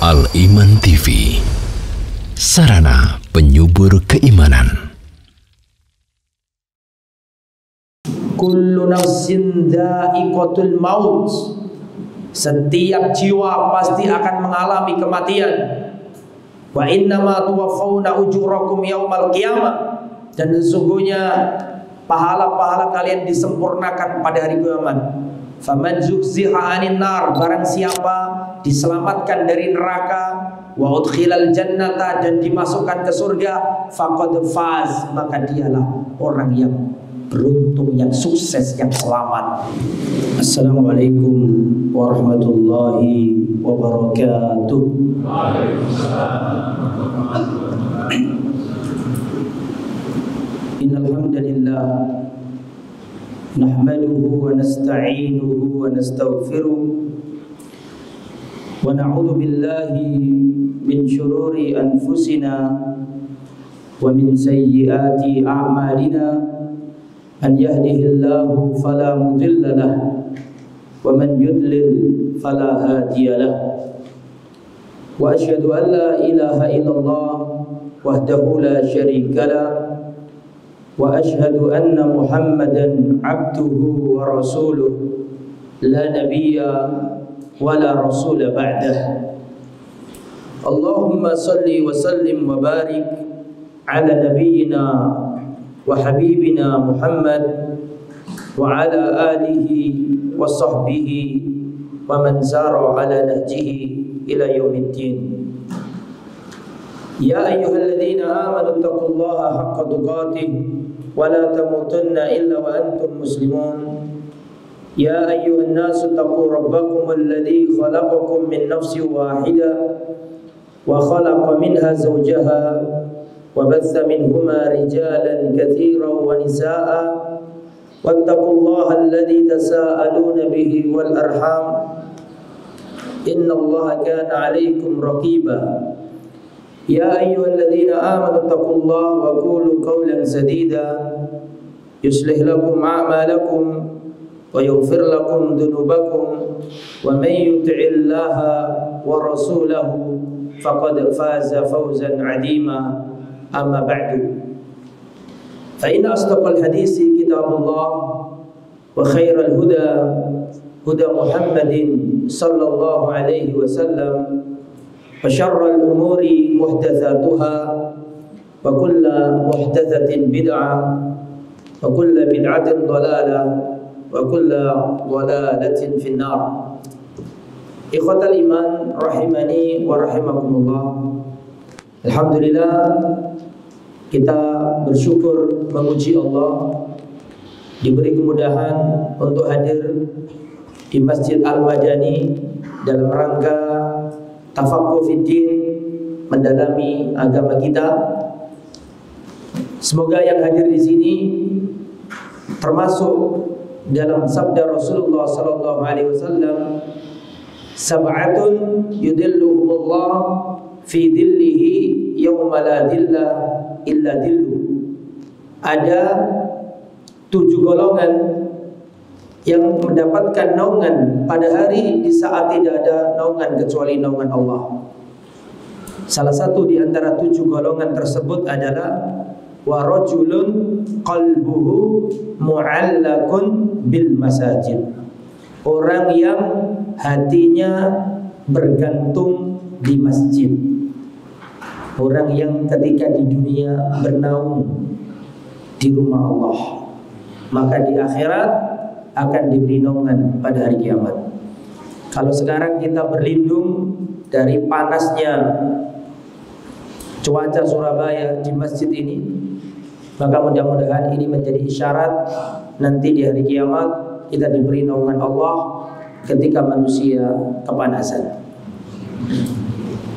Al-Iman TV, sarana penyubur keimanan. Kullu nafsin dha'iqatul maut. Setiap jiwa pasti akan mengalami kematian. Wa innama tuwaffawna ujurakum yaumal qiyamah. Dan sesungguhnya pahala-pahala kalian disempurnakan pada hari kiamat. Faman zuhziha 'anil nar, barang siapa diselamatkan dari neraka, wa udkhilal jannata, dan dimasukkan ke surga, faqad faz, maka dialah orang yang beruntung, yang sukses, yang selamat. Assalamualaikum warahmatullahi wabarakatuh. Innal hamdalillah nahmaduhu wa nasta'inuhu wa nastaghfiruh wa na'udzu billahi min shururi anfusina wa min sayyiati a'malina. Man yahdihillahu fala mudilla lahu wa man yudlil fala hadiya lahu. Wa asyhadu an la ilaha illallah wahdahu la syarika lahu wa asyhadu anna Muhammadan abduhu wa rasuluh la nabiyya wa la rasula ba'dah. Allahumma salli wa sallim wa barik ala nabiyyina wa habibina Muhammad wa ala alihi wa sahbihi wa man sara ala nahjihi ila yaumiddin. Ya ayyuhalladzina amanu taqullaha haqqa tuqatih wa la tamutunna illa wa antum muslimun. Ya ayyuhan nasu taqu rabbakum alladzi khalaqakum min nafsin wahidah wa khalaqa minha zawjaha wa batha minhuma rijalan katsiran wa nisaa'a wattaqullaha alladzi tasaaluna bihi wal arham innallaha kana 'alaykum raqiba. Ya ayyuhalladzina amanu taqullaha wa qulu qawlan sadida yuslih lakum a'malakum wa yaghfir lakum dhunubakum wa may yuti'illaha wa rasulahu faqad faza fawzan 'azima. Amma ba'du. Fa inna asdaqal hadisi kitabullah wa khairal huda huda Muhammadin sallallahu alaihi wasallam. Wa syarrul umuri muhdatsatuha wa kullu muhdatsatin bid'ah wa kullu bid'atin dhalalah wa kullu dhalalatin finnar. Ikhwatal iman rahimani wa rahimakumullah. Alhamdulillah, kita bersyukur memuji Allah diberi kemudahan untuk hadir di Masjid Al-Madani dalam rangka tafaqquh fiddin, mendalami agama kita. Semoga yang hadir di sini termasuk dalam sabda Rasulullah sallallahu alaihi wasallam, sab'atun yudilluhumullah fi dhillihi yawma la dhilla illa dhillu. Ada 7 golongan yang mendapatkan naungan pada hari di saat tidak ada naungan kecuali naungan Allah. Salah satu di antara 7 golongan tersebut adalah wa rajulun qalbuhu mu'allaqun bil masajid. Orang yang hatinya bergantung di masjid. Orang yang ketika di dunia bernaung di rumah Allah, maka di akhirat akan diberi naungan pada hari kiamat. Kalau sekarang kita berlindung dari panasnya cuaca Surabaya di masjid ini, maka mudah-mudahan ini menjadi isyarat nanti di hari kiamat kita diberi naungan Allah ketika manusia kepanasan.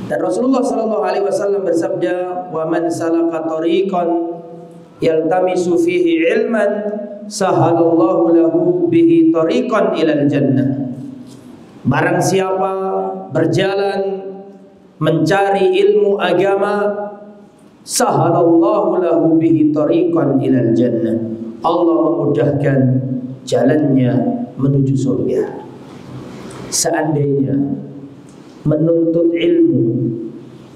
Dan Rasulullah sallallahu alaihi wasallam bersabda, "Wa man salaka tariqan yaltamisu fihi ilman sahalallahu lahu bihi tariqan ilal jannah." Barang siapa berjalan mencari ilmu agama, sahalallahu lahu bihi tariqan ilal jannah, Allah memudahkan jalannya menuju surga. Seandainya menuntut ilmu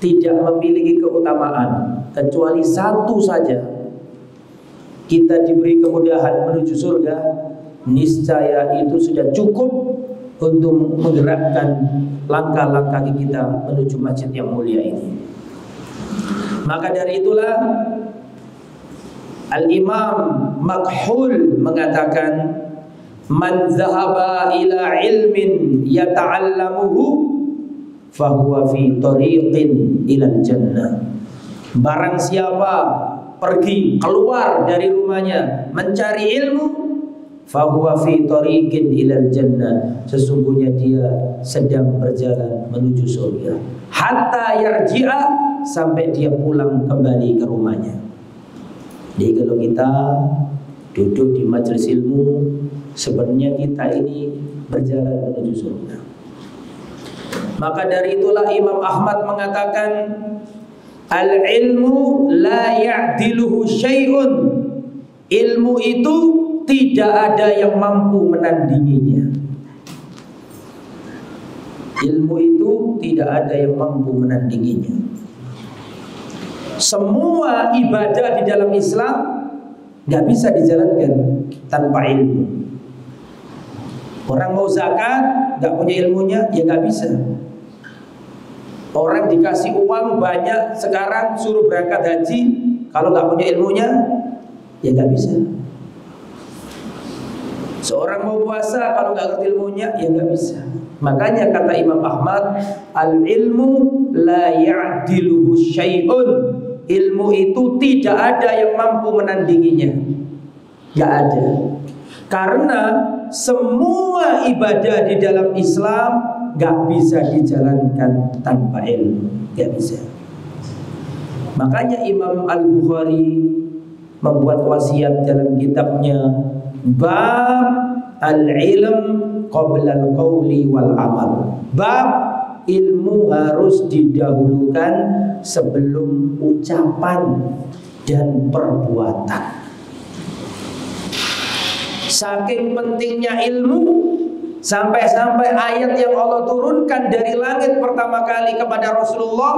tidak memiliki keutamaan kecuali satu saja, kita diberi kemudahan menuju surga, niscaya itu sudah cukup untuk menggerakkan langkah-langkah kita menuju masjid yang mulia ini. Maka dari itulah Al-Imam Makhul mengatakan, man zahaba ila ilmin yata'allamuhu fahuwa fi tariqin ilal jannah. Barang siapa pergi keluar dari rumahnya mencari ilmu, fahuwa fi tariqin ilal jannah, sesungguhnya dia sedang berjalan menuju surga. Hatta yarji'a, sampai dia pulang kembali ke rumahnya. Jadi kalau kita duduk di majelis ilmu, sebenarnya kita ini berjalan menuju surga. Maka dari itulah Imam Ahmad mengatakan, al-ilmu la ya'diluhu syai'un. Ilmu itu tidak ada yang mampu menandinginya. Ilmu itu tidak ada yang mampu menandinginya. Semua ibadah di dalam Islam nggak bisa dijalankan tanpa ilmu. Orang mau zakat nggak punya ilmunya, ya nggak bisa. Orang dikasih uang banyak sekarang suruh berangkat haji, kalau nggak punya ilmunya, ya nggak bisa. Seorang mau puasa kalau nggak ngerti ilmunya, ya nggak bisa. Makanya kata Imam Ahmad, al ilmu la ya'diluhu syai'un. Ilmu itu tidak ada yang mampu menandinginya. Gak ada. Karena semua ibadah di dalam Islam gak bisa dijalankan tanpa ilmu. Gak bisa. Makanya Imam Al-Bukhari membuat wasiat dalam kitabnya, bab al-ilm qabla al-qawli wal amal. Bab ilmu harus didahulukan sebelum ucapan dan perbuatan. Saking pentingnya ilmu, sampai-sampai ayat yang Allah turunkan dari langit pertama kali kepada Rasulullah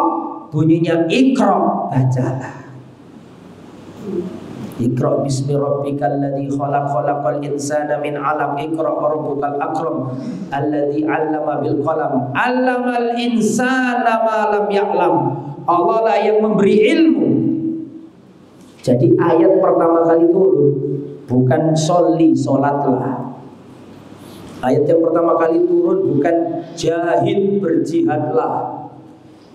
bunyinya Iqra, bacalah. Iqra bismi rabbikal ladzi khalaq, khalaqal insana min 'alaq, Iqra rabbukal akram alladzi 'allama bil qalam, 'allamal insana ma lam ya'lam. Allah lah yang memberi ilmu. Jadi ayat pertama kali turun bukan sholli, sholatlah. Ayat yang pertama kali turun bukan jahid, berjihadlah.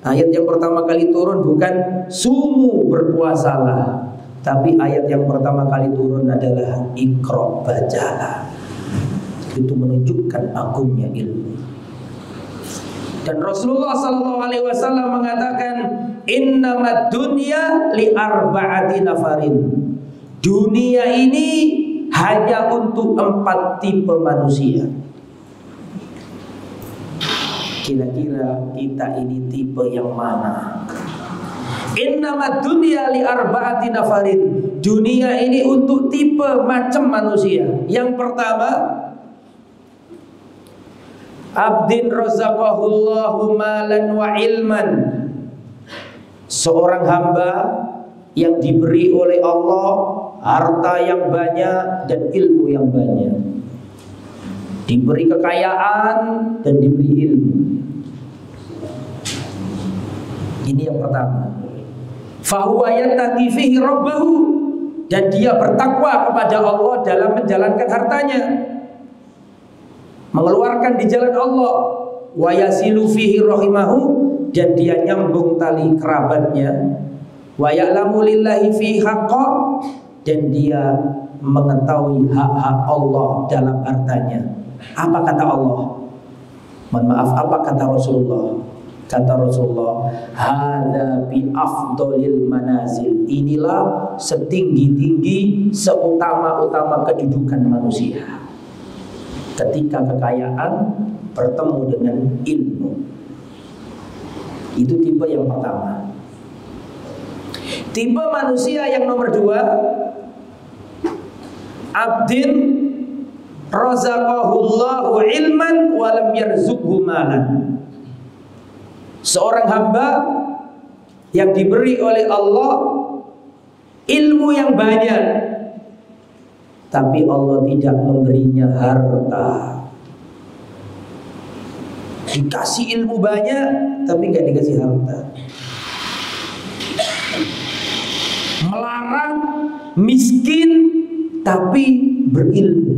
Ayat yang pertama kali turun bukan sumu, berpuasalah. Tapi ayat yang pertama kali turun adalah Iqra, bacalah. Itu menunjukkan agungnya ilmu. Dan Rasulullah SAW mengatakan, innamad dunya li arba'ati nafarin. Dunia ini hanya untuk 4 tipe manusia. Kira-kira kita ini tipe yang mana? Innamad dunya li arba'ati nafarin. Dunia ini untuk tipe macam manusia. Yang pertama, abdin razaqahullahu malan wa ilman. Seorang hamba yang diberi oleh Allah harta yang banyak dan ilmu yang banyak. Diberi kekayaan dan diberi ilmu. Ini yang pertama. Fahuwa yattaqi fihi rabbahu, dan dia bertakwa kepada Allah dalam menjalankan hartanya, mengeluarkan di jalan Allah. Wa yasilu fihi rahimahu, dan dia nyambung tali kerabatnya. Wa ya'lamu lillahi fi haqqa, dan dia mengetahui hak-hak Allah dalam hartanya. Apa kata Allah? Mohon maaf, apa kata Rasulullah? Kata Rasulullah, hadza bi afdhalil manazil. Inilah setinggi-tinggi, seutama-utama kedudukan manusia. Ketika kekayaan bertemu dengan ilmu. Itu tipe yang pertama. Tipe manusia yang nomor 2, abdin razaqahullahu ilman wa lam yarzuqhu malan. Seorang hamba yang diberi oleh Allah ilmu yang banyak, tapi Allah tidak memberinya harta. Dikasih ilmu banyak, tapi nggak dikasih harta. Melarang miskin, tapi berilmu.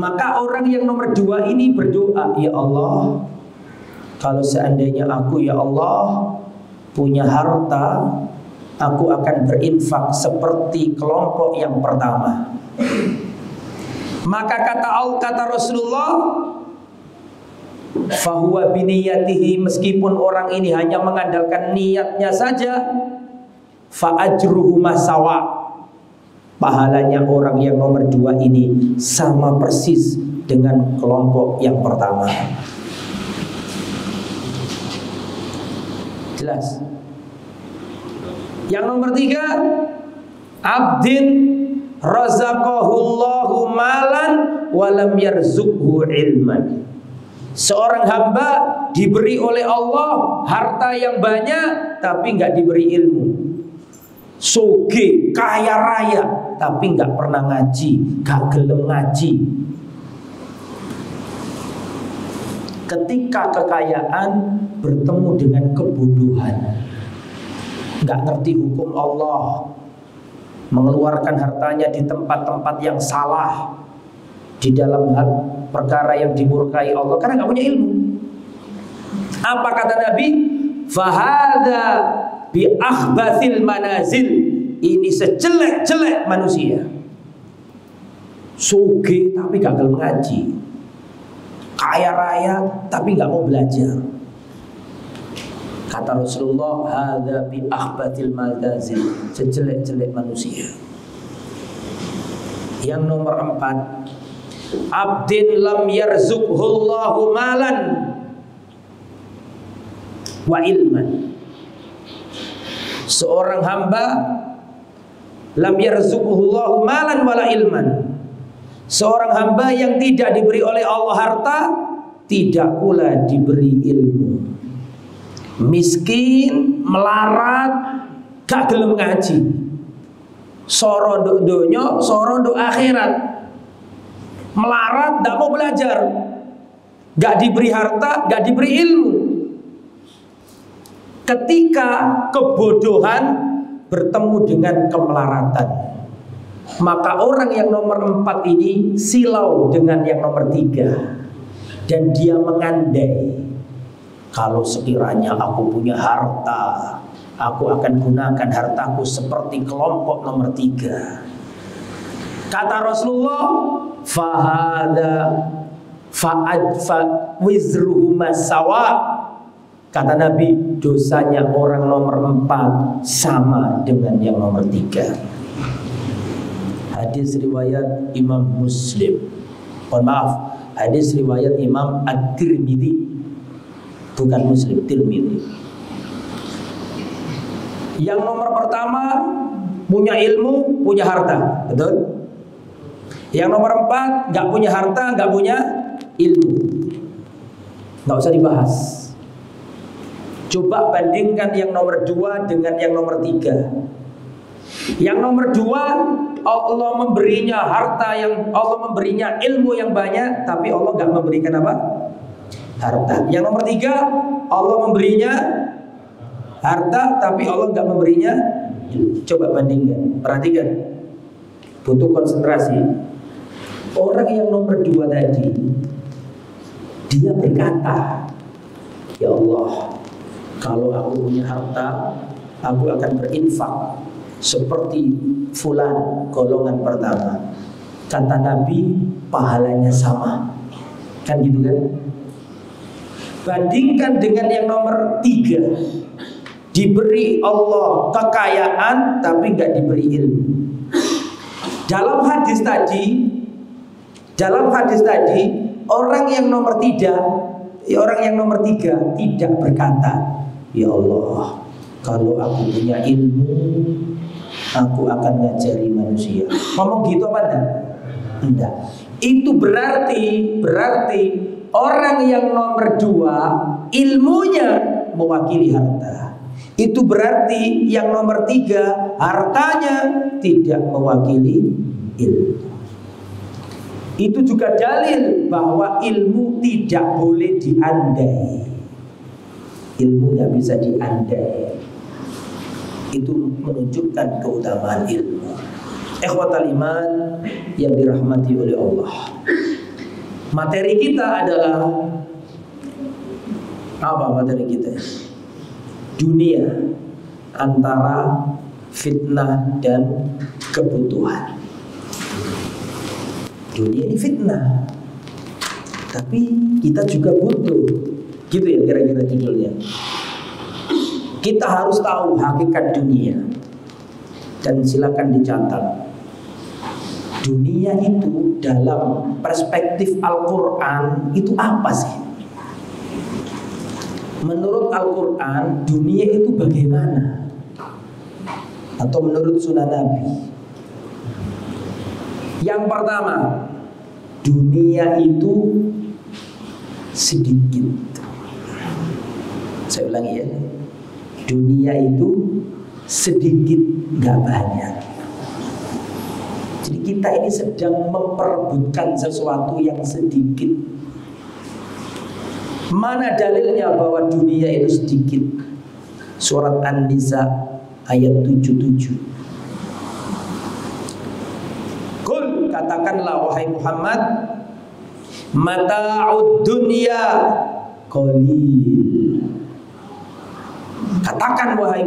Maka orang yang nomor 2 ini berdoa, ya Allah, kalau seandainya aku, ya Allah, punya harta, aku akan berinfak seperti kelompok yang pertama. Maka kata Rasulullah, fahuwa biniyatihi, meskipun orang ini hanya mengandalkan niatnya saja, fa ajruhu masawa, pahalanya orang yang nomor 2 ini sama persis dengan kelompok yang pertama. Jelas. Yang nomor 3, abdin razaqahullahu malan walam yarzuqhu ilman. Seorang hamba diberi oleh Allah harta yang banyak, tapi nggak diberi ilmu. Soge, kaya raya, tapi nggak pernah ngaji, nggak gelem ngaji. Ketika kekayaan bertemu dengan kebodohan, nggak ngerti hukum Allah, mengeluarkan hartanya di tempat-tempat yang salah, di dalam hal perkara yang dimurkai Allah, karena nggak punya ilmu. Apa kata Nabi? Fahada bi akhbathil manazil, ini sejelek-jelek manusia. Sugih tapi gagal mengaji, kaya raya tapi nggak mau belajar. Kata Rasulullah, hada bi akhbathil manazil, sejelek-jelek manusia. Yang nomor 4, abdin lam yarzuqhullahu malan wa ilman. Seorang hamba lam yarzuqhullahu malan wala ilman. Seorang hamba yang tidak diberi oleh Allah harta, tidak pula diberi ilmu. Miskin, melarat, gak gelem ngaji. Soro nduk donya, soro nduk akhirat. Melarat, gak mau belajar. Gak diberi harta, gak diberi ilmu. Ketika kebodohan bertemu dengan kemelaratan, maka orang yang nomor 4 ini silau dengan yang nomor 3. Dan dia mengandai, kalau sekiranya aku punya harta, aku akan gunakan hartaku seperti kelompok nomor 3. Kata Rasulullah, fahada fa'adfa wizruhu masawa. Kata Nabi, dosanya orang nomor 4 sama dengan yang nomor 3. Hadis riwayat Imam Muslim. Mohon maaf, hadis riwayat Imam At-Tirmidzi, bukan Muslim, Tirmidzi. Yang nomor pertama punya ilmu, punya harta, betul? Yang nomor 4 nggak punya harta, nggak punya ilmu, nggak usah dibahas. Coba bandingkan yang nomor 2 dengan yang nomor 3. Yang nomor 2, Allah memberinya harta, Allah memberinya ilmu yang banyak, tapi Allah nggak memberikan apa? Harta. Yang nomor 3, Allah memberinya harta, tapi Allah nggak memberinya. Coba bandingkan, perhatikan, butuh konsentrasi. Orang yang nomor 2 tadi, dia berkata, ya Allah, kalau aku punya harta, aku akan berinfak seperti fulan, golongan pertama. Kata Nabi, pahalanya sama. Kan gitu kan? Bandingkan dengan yang nomor 3, diberi Allah kekayaan tapi nggak diberi ilmu. Dalam hadis tadi, orang yang nomor 3 tidak berkata, ya Allah, kalau aku punya ilmu, aku akan ngajari manusia. Ngomong gitu apa enggak? Enggak. Itu berarti orang yang nomor 2 ilmunya mewakili harta. Itu berarti yang nomor 3 hartanya tidak mewakili ilmu. Itu juga dalil bahwa ilmu tidak boleh diandai. Ilmu nggak bisa diandai. Itu menunjukkan keutamaan ilmu. Ikhwatal iman yang dirahmati oleh Allah. Materi kita adalah apa materi kita? Dunia antara fitnah dan kebutuhan. Dunia ini fitnah, tapi kita juga butuh. Gitu ya kira-kira judulnya. Kita harus tahu hakikat dunia. Dan silakan dicatat. Dunia itu dalam perspektif Al-Quran itu apa sih? Menurut Al-Quran dunia itu bagaimana? Atau menurut Sunnah Nabi? Yang pertama, dunia itu sedikit. Saya ulangi ya. Dunia itu sedikit, gak banyak. Jadi kita ini sedang memperebutkan sesuatu yang sedikit. Mana dalilnya bahwa dunia itu sedikit? Surat An-Nisa ayat 77. Qul, katakanlah wahai Muhammad, mata'ud dunya qalil. Katakan wahai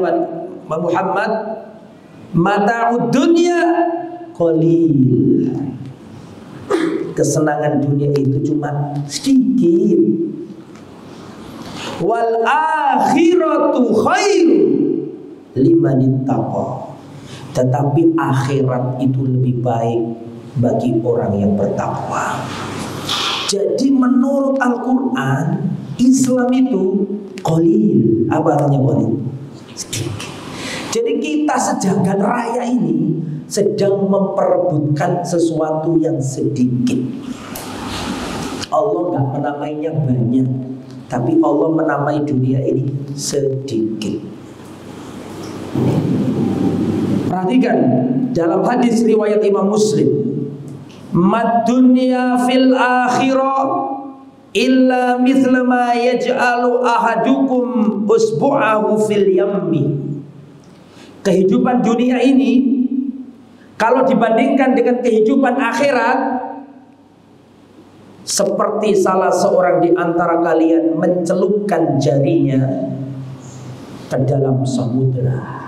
Muhammad, mata'ud dunya qalil. Kesenangan dunia itu cuma sedikit. Wal akhiratu khairu liman ittaqa. Tetapi akhirat itu lebih baik bagi orang yang bertakwa. Jadi menurut Al-Quran, Islam itu qalil. Apa artinya qalil? Sedikit. Jadi kita sejagat raya ini sedang memperebutkan sesuatu yang sedikit. Allah gak menamainya banyak, tapi Allah menamai dunia ini sedikit. Perhatikan dalam hadis riwayat Imam Muslim, mad dunya fil akhirah illa mithla ma yaj'alu ahadukum usbu'ahu fil yammi. Kehidupan dunia ini kalau dibandingkan dengan kehidupan akhirat, seperti salah seorang di antara kalian mencelupkan jarinya ke dalam samudera.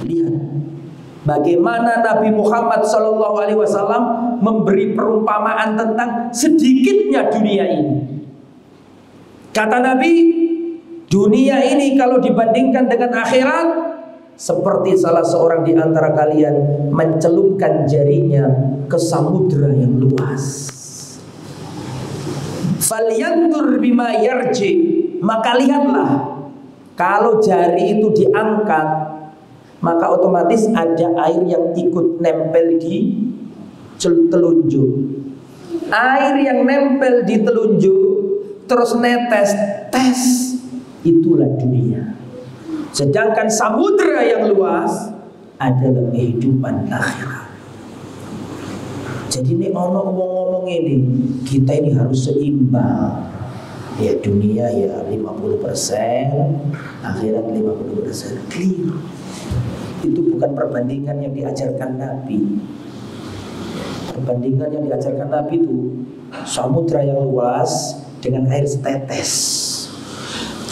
Lihat bagaimana Nabi Muhammad SAW memberi perumpamaan tentang sedikitnya dunia ini. Kata Nabi, dunia ini kalau dibandingkan dengan akhirat, seperti salah seorang di antara kalian mencelupkan jarinya ke samudera yang luas. Falyantur bima yarji, maka lihatlah kalau jari itu diangkat, maka otomatis ada air yang ikut nempel di telunjuk. Air yang nempel di telunjuk terus netes, tes, itulah dunia. Sedangkan samudera yang luas adalah kehidupan akhirat. Jadi ini ono ngomong-ngomong ini, kita ini harus seimbang. Ya dunia ya 50%, akhirat 50%. Clear. Itu bukan perbandingan yang diajarkan Nabi. Perbandingan yang diajarkan Nabi itu samudera yang luas dengan air setetes.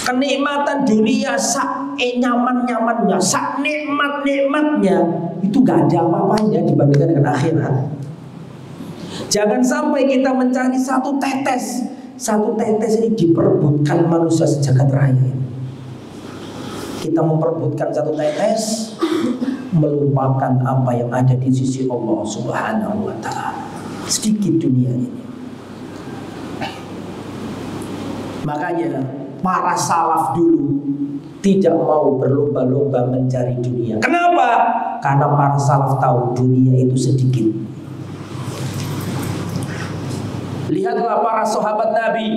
Kenikmatan dunia sak nyaman-nyamannya, sak nikmat-nikmatnya, itu gak ada apa-apanya dibandingkan dengan akhirat. Jangan sampai kita mencari satu tetes. Satu tetes ini diperebutkan manusia sejagat raya. Kita memperebutkan satu tetes, melupakan apa yang ada di sisi Allah Subhanahu wa ta'ala. Sedikit dunia ini. Makanya para salaf dulu tidak mau berlomba-lomba mencari dunia. Kenapa? Karena para salaf tahu dunia itu sedikit. Lihatlah para sahabat Nabi,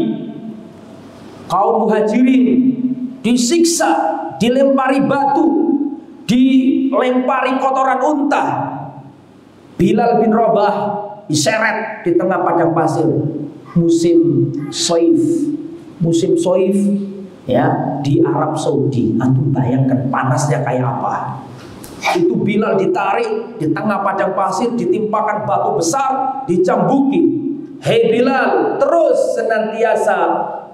kaum Muhajirin disiksa, dilempari batu, dilempari kotoran unta. Bilal bin Rabah diseret di tengah padang pasir musim soif ya, di Arab Saudi. Antum bayangkan panasnya kayak apa. Itu Bilal ditarik di tengah padang pasir, ditimpakan batu besar, dicambuki. Hei Bilal, terus senantiasa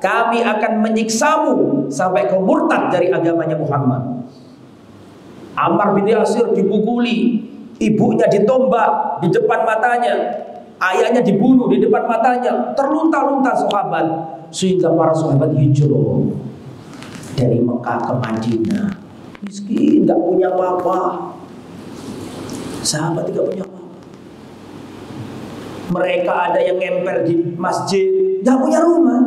kami akan menyiksamu sampai kau murtad dari agamanya Muhammad. Ammar bin Yasir dipukuli, ibunya ditombak di depan matanya, ayahnya dibunuh di depan matanya, terlunta-lunta sahabat, sehingga para sahabat hijrah dari Mekah ke Madinah. Miskin, nggak punya apa-apa. Sahabat tidak punya apa-apa. Mereka ada yang ngemper di masjid, nggak punya rumah.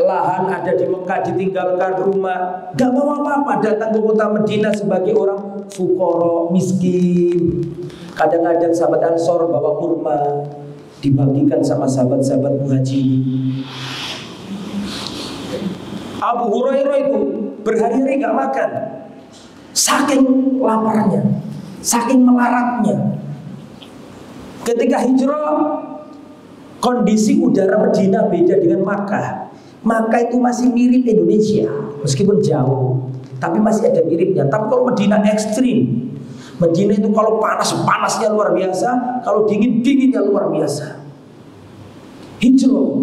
Lahan ada di Mekah ditinggalkan rumah, nggak bawa apa-apa. Datang ke kota Madinah sebagai orang fukara, miskin. Kadang-kadang sahabat Ansor bawa kurma, dibagikan sama sahabat-sahabat Muhajirin. Abu Hurairah itu berhari-hari nggak makan, saking laparnya, saking melaratnya. Ketika hijrah, kondisi udara Madinah beda dengan Makkah. Makkah itu masih mirip Indonesia, meskipun jauh, tapi masih ada miripnya. Tapi kalau Madinah ekstrim. Madinah itu kalau panas, panasnya luar biasa, kalau dingin, dinginnya luar biasa. Hijrah,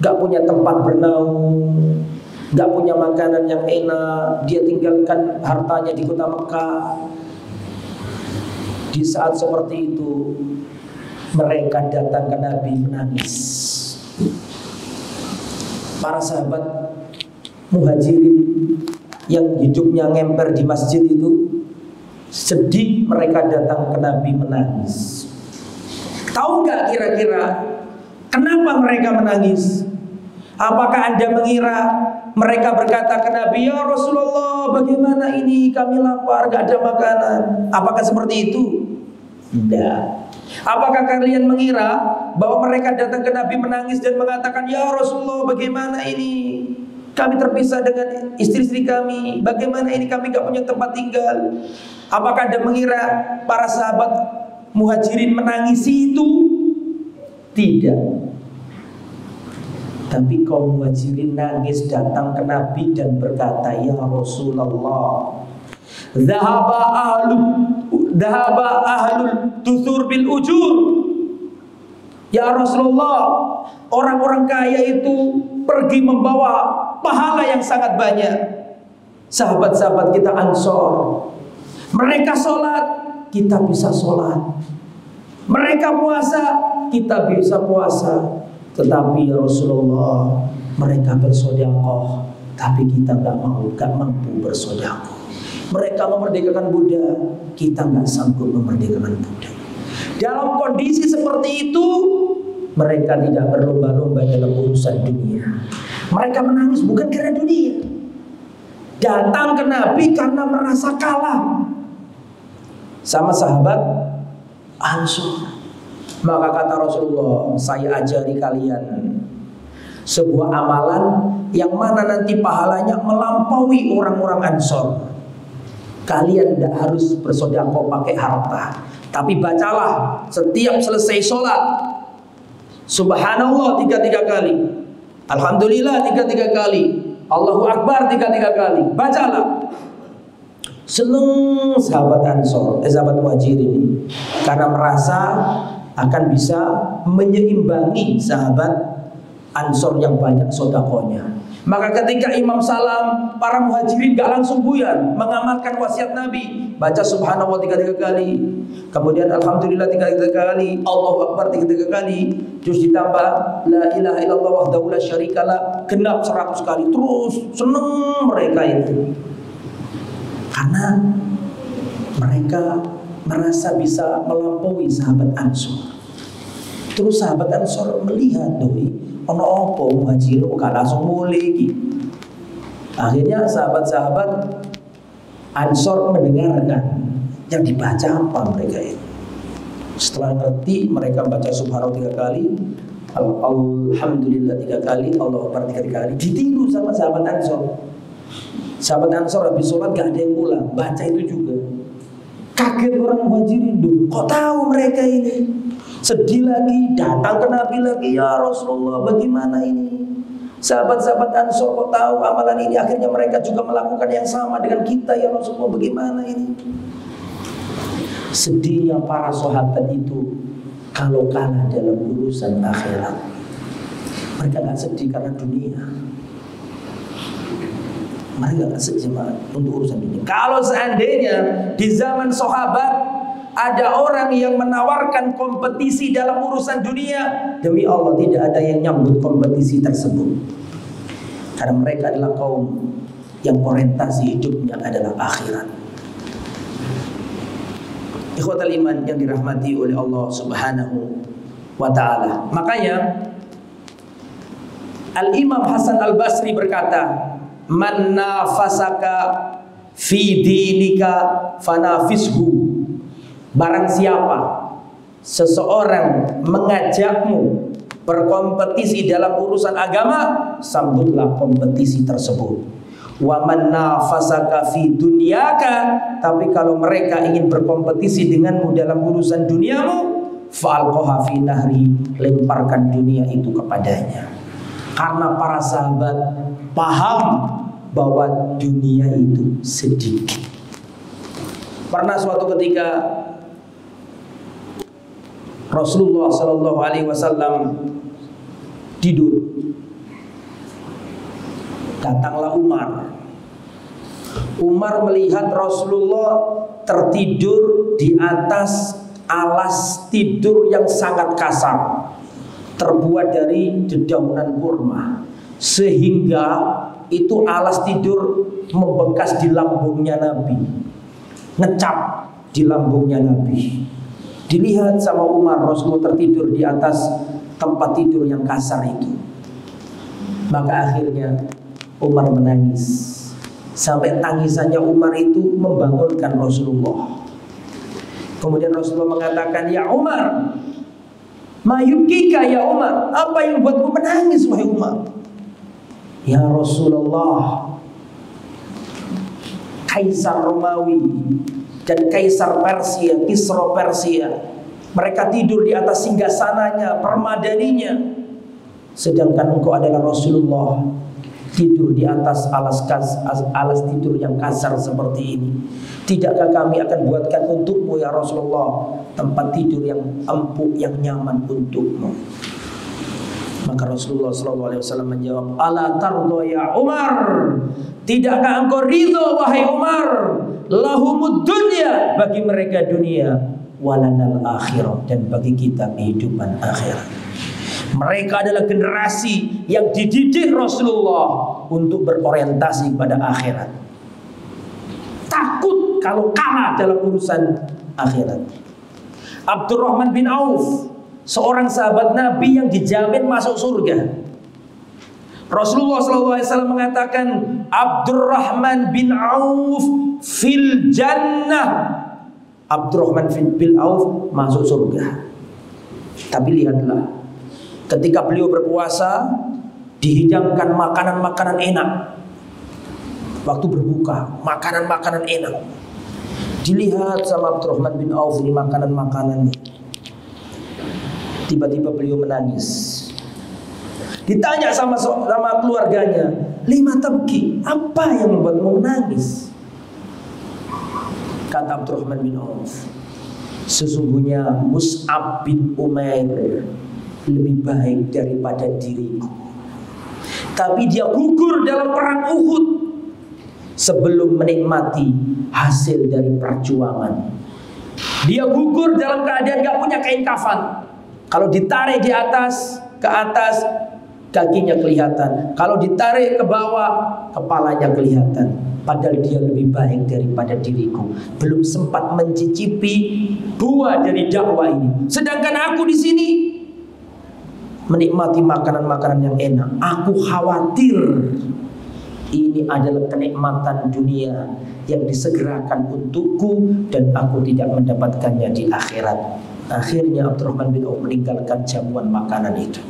gak punya tempat bernaung, gak punya makanan yang enak, dia tinggalkan hartanya di kota Mekah. Di saat seperti itu, mereka datang ke Nabi menangis. Para sahabat Muhajirin yang hidupnya ngemper di masjid itu sedih, mereka datang ke Nabi menangis. Tahu gak kira-kira kenapa mereka menangis? Apakah Anda mengira mereka berkata ke Nabi, ya Rasulullah, bagaimana ini, kami lapar, gak ada makanan? Apakah seperti itu? Tidak. Apakah kalian mengira bahwa mereka datang ke Nabi menangis dan mengatakan, ya Rasulullah, bagaimana ini, kami terpisah dengan istri-istri kami, bagaimana ini, kami gak punya tempat tinggal? Apakah Anda mengira para sahabat Muhajirin menangisi itu? Tidak. Tapi kaum Muhajirin nangis datang ke Nabi dan berkata, ya Rasulullah, Dhahaba ahlul dusur bil ujur. Ya Rasulullah, orang-orang kaya itu pergi membawa pahala yang sangat banyak. Sahabat-sahabat kita Ansor, mereka sholat, kita bisa sholat. Mereka puasa, kita bisa puasa. Tetapi ya Rasulullah, mereka bersedekah, tapi kita gak mampu bersedekah. Mereka memerdekakan budak, kita nggak sanggup memerdekakan budak. Dalam kondisi seperti itu, mereka tidak berlomba-lomba dalam urusan dunia. Mereka menangis bukan karena dunia, datang ke Nabi karena merasa kalah sama sahabat Ansor. Maka kata Rasulullah, saya ajari kalian sebuah amalan yang mana nanti pahalanya melampaui orang-orang Ansor. Kalian tidak harus bersedekah pakai harta, tapi bacalah setiap selesai sholat Subhanallah 3 kali, Alhamdulillah 3 kali, Allahu Akbar 3 kali. Bacalah. Seneng sahabat Ansor, sahabat Muhajirin ini, karena merasa akan bisa menyeimbangi sahabat Ansor yang banyak sedekahnya. Maka ketika imam salam, para Muhajirin gak langsung buyar, mengamalkan wasiat Nabi. Baca Subhanallah 3 kali, kemudian Alhamdulillah 3 kali, Allahu Akbar 3 kali, terus ditambah La ilaha illallah wahdahu la syarikalah, genap 100 kali. Terus seneng mereka itu, karena mereka merasa bisa melampaui sahabat Ansor. Terus sahabat Ansor melihat, doi ono opo Muhajirin gak langsung mulai iki. Akhirnya sahabat-sahabat Ansor mendengarkan yang dibaca apa mereka itu. Setelah ngerti, mereka baca subhanallah 3 kali, alhamdulillah 3 kali, Allahu Akbar 3 kali. Ditiru sama sahabat Ansor. Sahabat Ansor habis sholat gak ada yang pulang, baca itu juga. Kaget orang Muhajirin, kok tahu mereka ini? Sedih lagi, datang ke Nabi lagi, ya Rasulullah bagaimana ini? Sahabat-sahabat Ansor kok tahu amalan ini? Akhirnya mereka juga melakukan yang sama dengan kita, ya Rasulullah bagaimana ini? Sedihnya para sahabat itu kalau kalah dalam urusan akhirat. Mereka gak sedih karena dunia. Mereka gak sedih untuk urusan dunia. Kalau seandainya di zaman sahabat ada orang yang menawarkan kompetisi dalam urusan dunia, demi Allah tidak ada yang nyambut kompetisi tersebut. Karena mereka adalah kaum yang orientasi hidupnya adalah akhirat. Ikhwatal iman yang dirahmati oleh Allah Subhanahu wa ta'ala. Makanya Al-Imam Hasan Al-Basri berkata, "Man nafasaka fi dinika fanafishu." Barang siapa seseorang mengajakmu berkompetisi dalam urusan agama, sambutlah kompetisi tersebut. Wa man nafasaka fi dunyaka, tapi kalau mereka ingin berkompetisi denganmu dalam urusan duniamu, fa'alqaha fi nahri, lemparkan dunia itu kepadanya. Karena para sahabat paham bahwa dunia itu sedikit. Pernah suatu ketika Rasulullah Shallallahu Alaihi Wasallam tidur, datanglah Umar. Umar melihat Rasulullah tertidur di atas alas tidur yang sangat kasar, terbuat dari dedaunan kurma, sehingga itu alas tidur membekas di lambungnya Nabi, ngecap di lambungnya Nabi. Dilihat sama Umar, Rasulullah tertidur di atas tempat tidur yang kasar itu. Maka akhirnya Umar menangis. Sampai tangisannya Umar itu membangunkan Rasulullah. Kemudian Rasulullah mengatakan, "Ya Umar, ma yubkika ya Umar? Apa yang buatmu menangis wahai Umar?" "Ya Rasulullah, Kaisar Romawi dan Kaisar Persia, Kisra Persia, mereka tidur di atas singgasananya, permadaninya. Sedangkan engkau adalah Rasulullah, tidur di atas alas tidur yang kasar seperti ini. Tidakkah kami akan buatkan untukmu ya Rasulullah tempat tidur yang empuk, yang nyaman untukmu?" Maka Rasulullah SAW menjawab, "Ala tardo ya Umar, tidakkah engkau ridho wahai Umar? Lahumud dunya, bagi mereka dunia, walanal akhirat, dan bagi kita kehidupan akhirat." Mereka adalah generasi yang dididik Rasulullah untuk berorientasi pada akhirat. Takut kalau kalah dalam urusan akhirat. Abdurrahman bin Auf, seorang sahabat Nabi yang dijamin masuk surga. Rasulullah SAW mengatakan, Abdurrahman bin Auf fil jannah. Abdurrahman bin Auf masuk surga. Tapi lihatlah, ketika beliau berpuasa, dihidangkan makanan-makanan enak. Waktu berbuka, makanan-makanan enak. Dilihat sama Abdurrahman bin Auf ini makanan-makanannya. Tiba-tiba beliau menangis. Ditanya sama keluarganya, "Lima tabki, apa yang membuatmu menangis?" Kata Abdurrahman bin Auf, "Sesungguhnya Mus'ab bin Umair lebih baik daripada diriku. Tapi dia gugur dalam perang Uhud sebelum menikmati hasil dari perjuangan. Dia gugur dalam keadaan gak punya kain kafan. Kalau ditarik di atas, ke atas, kakinya kelihatan. Kalau ditarik ke bawah, kepalanya kelihatan. Padahal dia lebih baik daripada diriku. Belum sempat mencicipi buah dari dakwah ini. Sedangkan aku di sini menikmati makanan-makanan yang enak. Aku khawatir ini adalah kenikmatan dunia yang disegerakan untukku dan aku tidak mendapatkannya di akhirat. Akhirnya Abdurrahman bin Auf meninggalkan jamuan makanan itu.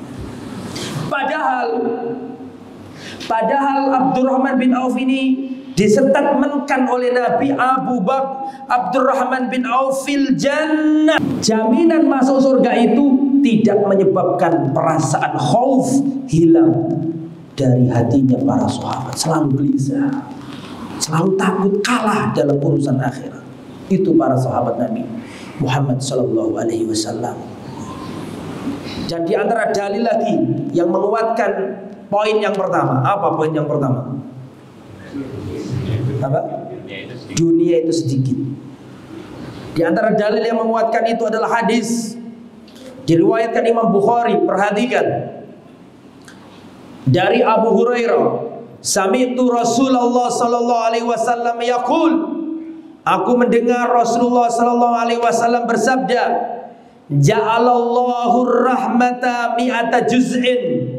Padahal Abdurrahman bin Auf ini distatementkan oleh Nabi Abu Bakar, Abdurrahman bin Auf fil jannah. Jaminan masuk surga itu tidak menyebabkan perasaan khauf hilang dari hatinya para sahabat. Selalu gelisah, selalu takut kalah dalam urusan akhirat. Itu para sahabat Nabi Muhammad sallallahu alaihi wasallam. Dan di antara dalil lagi yang menguatkan poin yang pertama, apa poin yang pertama? Apa? Dunia itu sedikit. Di antara dalil yang menguatkan itu adalah hadis diriwayatkan Imam Bukhari. Perhatikan, dari Abu Hurairah, sami'tu Rasulullah sallallahu alaihi wasallam yaqul, aku mendengar Rasulullah sallallahu alaihi wasallam bersabda, ja'alallahu rahmata mi'ata juz'in.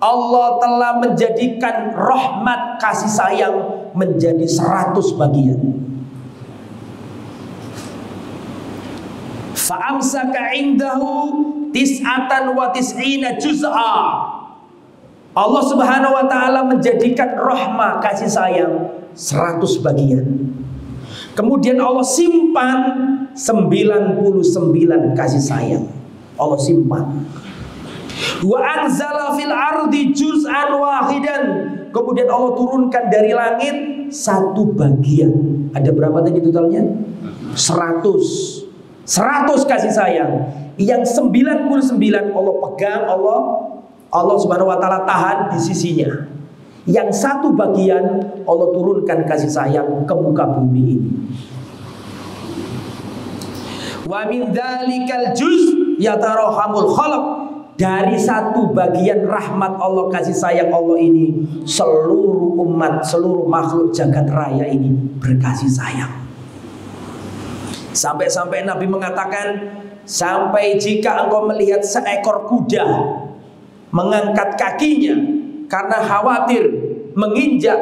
Allah telah menjadikan rahmat kasih sayang menjadi 100 bagian. Fa'amsaka indahu tis'atan wa tis'ina juz'a. Allah subhanahu wa ta'ala menjadikan rahmat kasih sayang 100 bagian. Kemudian Allah simpan 99 kasih sayang. Allah simpan. Wa anzala fil ardi juz'an wahidan. Kemudian Allah turunkan dari langit 1 bagian. Ada berapa tadi totalnya? 100 kasih sayang. Yang 99 Allah pegang, Allah subhanahu wa ta'ala tahan di sisinya. Yang 1 bagian Allah turunkan kasih sayang ke muka bumi ini. Wa min dzalikal juz yatarahamul khalq. Dari 1 bagian rahmat Allah, kasih sayang Allah ini, seluruh umat, seluruh makhluk jagat raya ini berkasih sayang. Sampai-sampai Nabi mengatakan, sampai jika engkau melihat seekor kuda mengangkat kakinya karena khawatir menginjak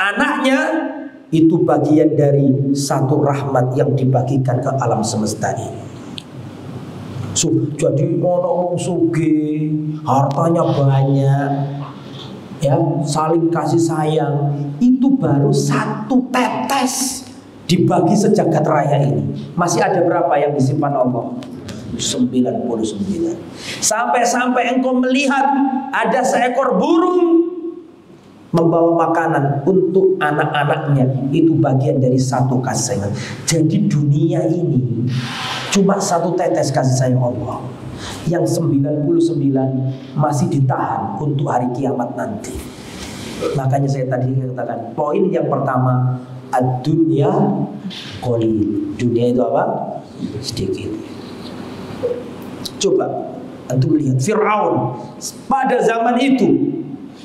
anaknya, itu bagian dari 1 rahmat yang dibagikan ke alam semesta ini. Jadi orang sugih, hartanya banyak, ya, saling kasih sayang, itu baru 1 tetes dibagi sejagat raya ini. Masih ada berapa yang disimpan Allah? 99. Sampai-sampai engkau melihat ada seekor burung membawa makanan untuk anak-anaknya, itu bagian dari 1 kasih sayang. Jadi dunia ini cuma 1 tetes kasih sayang Allah. Yang 99 masih ditahan untuk hari kiamat nanti. Makanya saya tadi katakan, poin yang pertama, ad-dunya qalil. Dunia itu apa? Sedikit. Coba antum lihat Fir'aun pada zaman itu.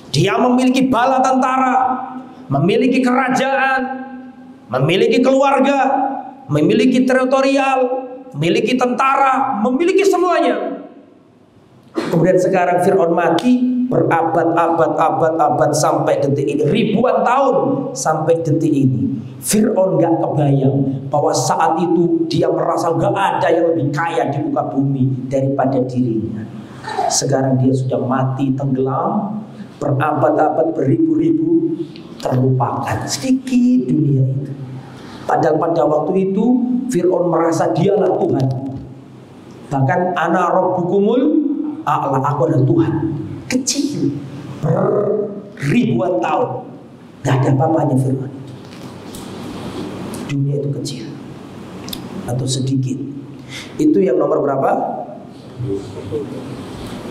Dia memiliki bala tentara, memiliki kerajaan, memiliki keluarga, memiliki teritorial, memiliki tentara, memiliki semuanya. Kemudian sekarang Fir'aun mati, berabad-abad sampai detik ini, ribuan tahun sampai detik ini. Fir'aun gak kebayang bahwa saat itu dia merasa gak ada yang lebih kaya di muka bumi daripada dirinya. Sekarang dia sudah mati, tenggelam, berabad-abad, beribu-ribu, terlupakan. Sedikit dunia itu. Padahal pada waktu itu Fir'aun merasa dialah Tuhan. Bahkan ana rabbukumul a'la, aku adalah Tuhan. Kecil, ribuan tahun, gak ada apa-apanya Fir'aun. Dunia itu kecil atau sedikit. Itu yang nomor berapa?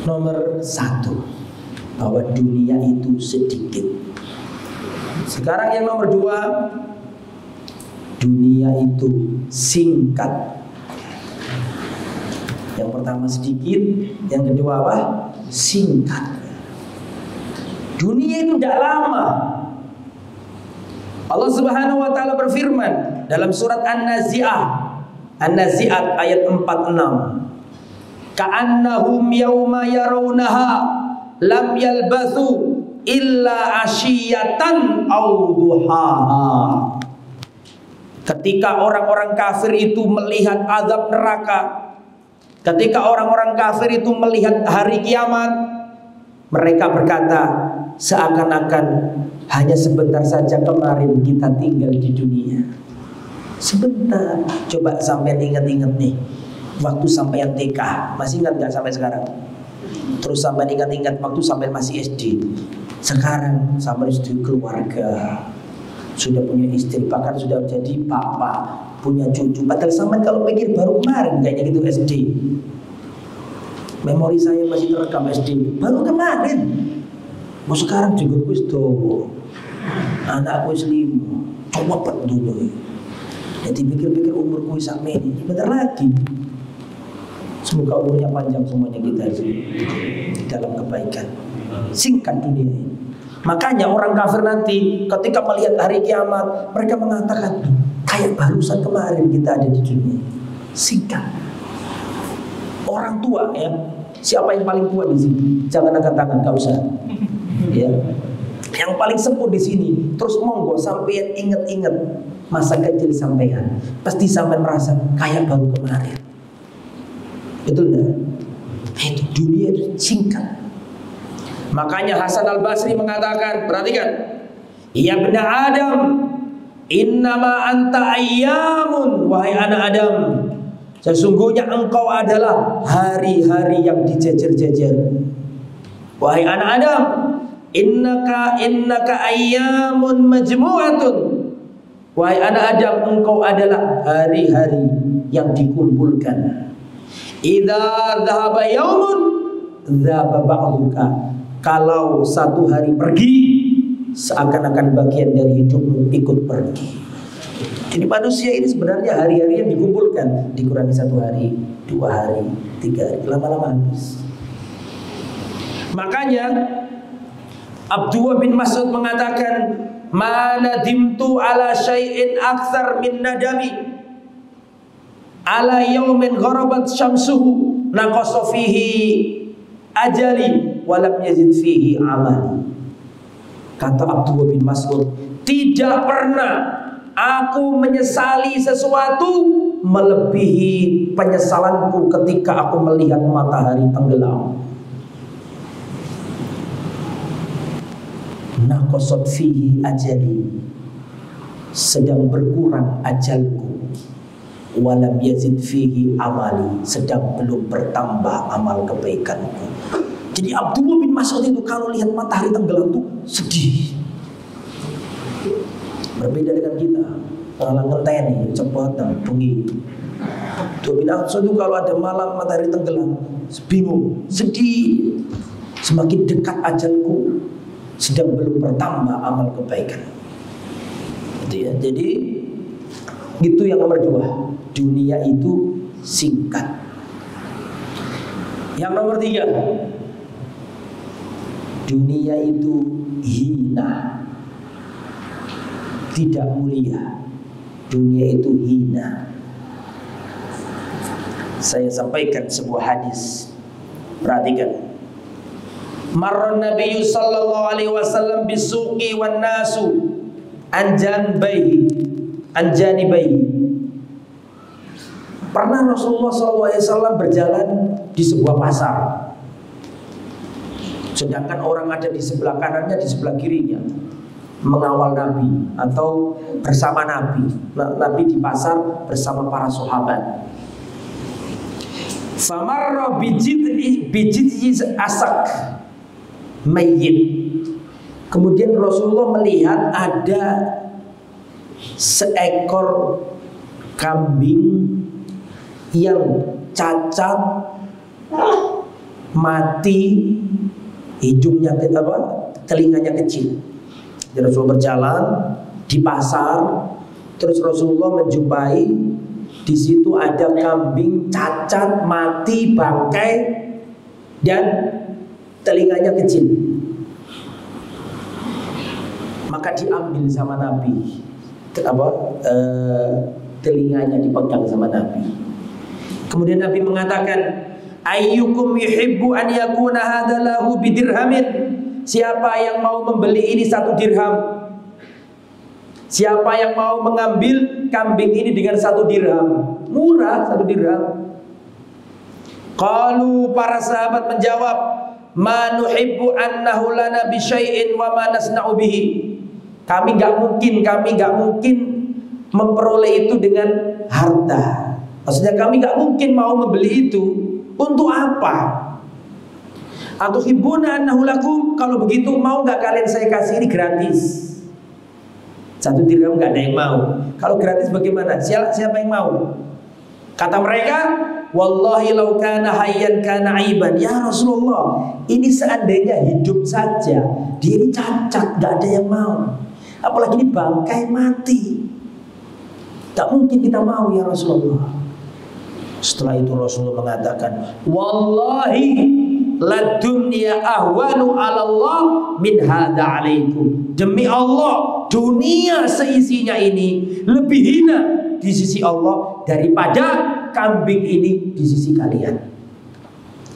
Nomor 1. Bahwa dunia itu sedikit. Sekarang yang nomor 2, dunia itu singkat. Yang pertama sedikit, yang kedua apa? Singkat. Dunia itu tidak lama. Allah Subhanahu wa taala berfirman dalam surat An-Nazi'at ayat 46. Ka'annahum yauma yarawnaha lam yalbathu illa asyiyatan aw duhaha. Ketika orang-orang kafir itu melihat azab neraka, ketika orang-orang kafir itu melihat hari kiamat, mereka berkata, seakan-akan hanya sebentar saja kemarin kita tinggal di dunia. Sebentar. Coba sampai ingat-ingat nih, waktu sampai yang TK, masih ingat gak sampai sekarang? Terus sampai ingat-ingat waktu sampai masih SD. Sekarang sampai sudah keluarga, sudah punya istri, bahkan sudah jadi papa, punya cucu. Padahal sampai kalau pikir baru kemarin kayaknya gitu SD. Memori saya masih terekam SD, baru kemarin. Mau sekarang juga wis dowo, anakku wis 5, coba dulu. Jadi pikir-pikir umurku sampai ini, bentar lagi. Semoga umurnya panjang semuanya kita dalam kebaikan. Singkat dunia ini. Makanya orang kafir nanti ketika melihat hari kiamat, mereka mengatakan kayak barusan kemarin kita ada di dunia. Singkat. Orang tua ya, siapa yang paling tua di sini? Jangan angkat tangan, gak usah. Ya. Yang paling sepuh di sini, terus monggo sampean ingat-ingat masa kecil sampean. Pasti sampean merasa kayak baru kemarin. Betul enggak? Itu dunia itu singkat. Makanya Hasan Al-Basri mengatakan, perhatikan, ya bena Adam, innama anta ayyamun, wahai anak Adam, sesungguhnya engkau adalah hari-hari yang dijejer-jejer. Wahai anak Adam, innaka ayyamun majmu'atun, wahai anak Adam, engkau adalah hari-hari yang dikumpulkan. Idza dhahaba yaumun dhahaba ba'duka. Kalau satu hari pergi, seakan-akan bagian dari hidupmu ikut pergi. Jadi manusia ini sebenarnya hari-hari yang dikumpulkan, dikurangi 1 hari, 2 hari, 3 hari, lama-lama habis. Makanya Abdullah bin Mas'ud mengatakan, ma nadimtu ala syai'in aktsar min nadami ala yaumin gharabat syamsuhu naqasa fihi ajali walam yazid fihi amali. Kata Abdullah bin Mas'ud, tidak pernah aku menyesali sesuatu melebihi penyesalanku ketika aku melihat matahari tenggelam. Naqasat fihi ajali, sedang berkurang ajalku. Walam yazid fihi amali, sedang belum bertambah amal kebaikanku. Jadi Abdullah bin Mas'ud itu kalau lihat matahari tenggelam tuh sedih. Berbeda dengan kita, malah ngeteni cepat dan bengi. Abdullah bin Mas'ud itu kalau ada malam matahari tenggelam, bingung, sedih. Semakin dekat ajalku, sedang belum bertambah amal kebaikan. Gitu ya. Jadi itu yang nomor 2. Dunia itu singkat. Yang nomor 3, dunia itu hina, tidak mulia. Dunia itu hina. Saya sampaikan sebuah hadis. Perhatikan. Marran Nabi sallallahu alaihi wasallam bisuqi wan nasu anjanibai. Pernah Rasulullah SAW berjalan di sebuah pasar, sedangkan orang ada di sebelah kanannya, di sebelah kirinya, mengawal Nabi atau bersama Nabi. Nabi di pasar bersama para sahabat. Famarra bijid'i asak mayyit. Kemudian Rasulullah melihat ada seekor kambing yang cacat, mati, hidungnya telinganya kecil. Jadi Rasulullah berjalan di pasar, terus Rasulullah menjumpai di situ ada kambing cacat, mati, bangkai, dan telinganya kecil. Maka diambil sama Nabi, telinganya dipegang sama Nabi. Kemudian Nabi mengatakan, ayyukum yuhibbu an yakuna hadza lahu bidirhamin. Siapa yang mau membeli ini 1 dirham? Siapa yang mau mengambil kambing ini dengan 1 dirham. Murah 1 dirham. Qalu, para sahabat menjawab, ma nuhibbu annahu lana bi syai'in wa ma nasna'u bihi. Kami nggak mungkin memperoleh itu dengan harta. Maksudnya kami nggak mungkin mau membeli itu. Untuk apa? Atau hibbuna annahu lakum, kalau begitu mau nggak kalian saya kasih ini gratis? 1 dirham nggak ada yang mau. Kalau gratis bagaimana? Siapa yang mau? Kata mereka, wallahi law kana hayyan kana aiban. Ya Rasulullah, ini seandainya hidup saja, dia ini cacat, nggak ada yang mau. Apalagi ini bangkai mati. Tak mungkin kita mau ya Rasulullah. Setelah itu Rasulullah mengatakan, wallahi la dunya ahwanu 'ala Allah min hadza 'alaikum. Demi Allah, dunia seisinya ini lebih hina di sisi Allah daripada kambing ini di sisi kalian.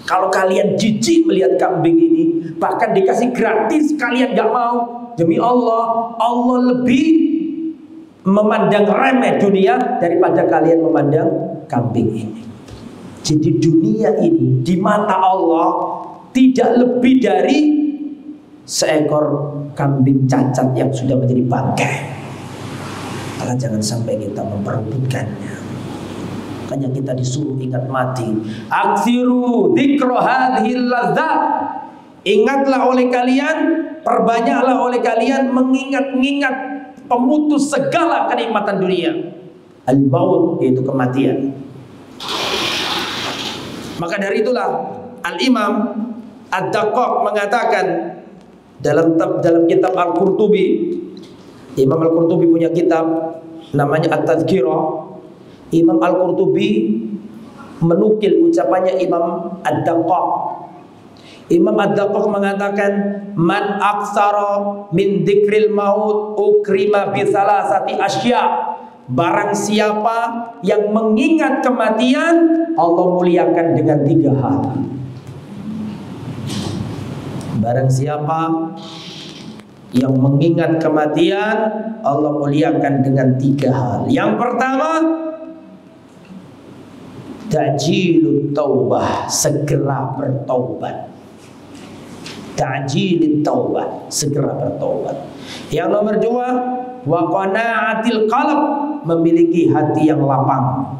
Kalau kalian jijik melihat kambing ini, bahkan dikasih gratis kalian gak mau, demi Allah, Allah lebih memandang remeh dunia daripada kalian memandang kambing ini. Jadi dunia ini di mata Allah tidak lebih dari seekor kambing cacat yang sudah menjadi bangkai. Maka jangan sampai kita memperebutkannya. Makanya kita disuruh ingat mati. Aksiru dzikra hadhil ladzat. Ingatlah oleh kalian, perbanyaklah oleh kalian mengingat-ingat pemutus segala kenikmatan dunia. Al-maut, yaitu kematian. Maka dari itulah Al-Imam Ad-Daqqaq mengatakan dalam kitab Al-Qurtubi, Imam Al-Qurtubi punya kitab namanya At-Tadhkirah. Imam Al-Qurtubi menukil ucapannya Imam Ad-Daqqaq. Imam Ad-Daqqaq mengatakan, man aksara min dzikril maut ukrima bi salasati asya. Barang siapa yang mengingat kematian, Allah muliakan dengan 3 hal. Barang siapa yang mengingat kematian, Allah muliakan dengan 3 hal. Yang pertama, ta'jilut taubah, segera bertaubat. Ta'jilut taubah, segera bertaubat. Yang nomor 2, wa qana'atil qalb, memiliki hati yang lapang.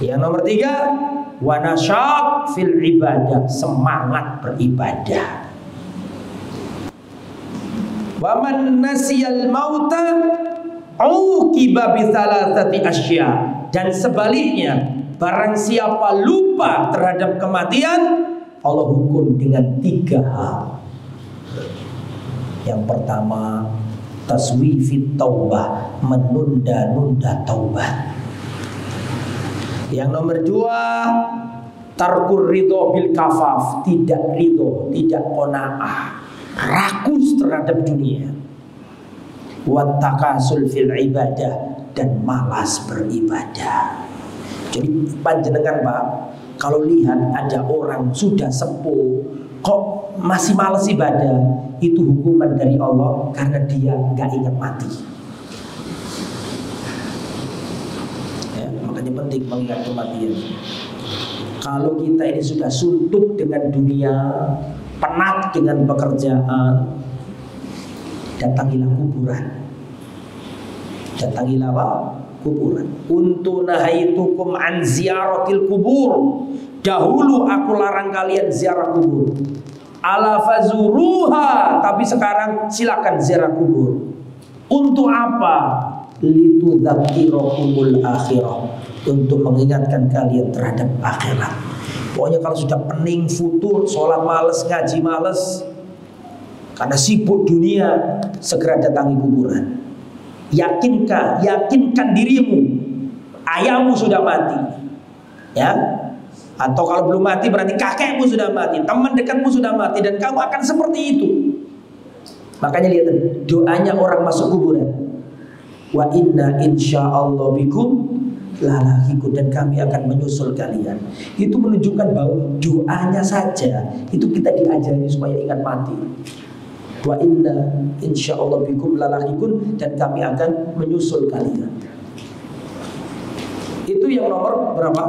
Yang nomor 3, wa nasyat fil ibadah, semangat beribadah. Wa man nasiyal mauta uqiba bi thalathati asya. Dan sebaliknya, barang siapa lupa terhadap kematian, Allah hukum dengan 3 hal. Yang pertama, taswifit taubah, menunda-nunda taubat. Yang nomor 2, tarkur ridho bil kafaf, tidak ridho, tidak qanaah, rakus terhadap dunia. Wat takasul fil ibadah, dan malas beribadah. Jadi panjenengan Pak, kalau lihat ada orang sudah sepuh kok masih malas ibadah, itu hukuman dari Allah karena dia nggak ingat mati. Ya, makanya penting mengingat kematian. Kalau kita ini sudah suntuk dengan dunia, penat dengan pekerjaan, datangilah kuburan. Datangilah apa? Kuburan. Untu nahaitukum an ziyaratil kubur. Dahulu aku larang kalian ziarah kubur. Ala fazuruha, tapi sekarang silakan ziarah kubur. Untuk apa? Litudzakkirakumul akhirah, untuk mengingatkan kalian terhadap akhirat. Pokoknya kalau sudah pening, futur, sholat males, ngaji males, karena sibuk dunia, segera datangi kuburan. Yakinkan dirimu, ayahmu sudah mati, ya. Atau kalau belum mati berarti kakekmu sudah mati, teman dekatmu sudah mati, dan kamu akan seperti itu. Makanya lihat doanya orang masuk kuburan. Wa inna insyaallah bikum lalahiku, dan kami akan menyusul kalian. Itu menunjukkan bahwa doanya saja itu kita diajari supaya ingat mati. Wa inna insyaallah bikum lalahikun, dan kami akan menyusul kalian. Itu yang nomor berapa?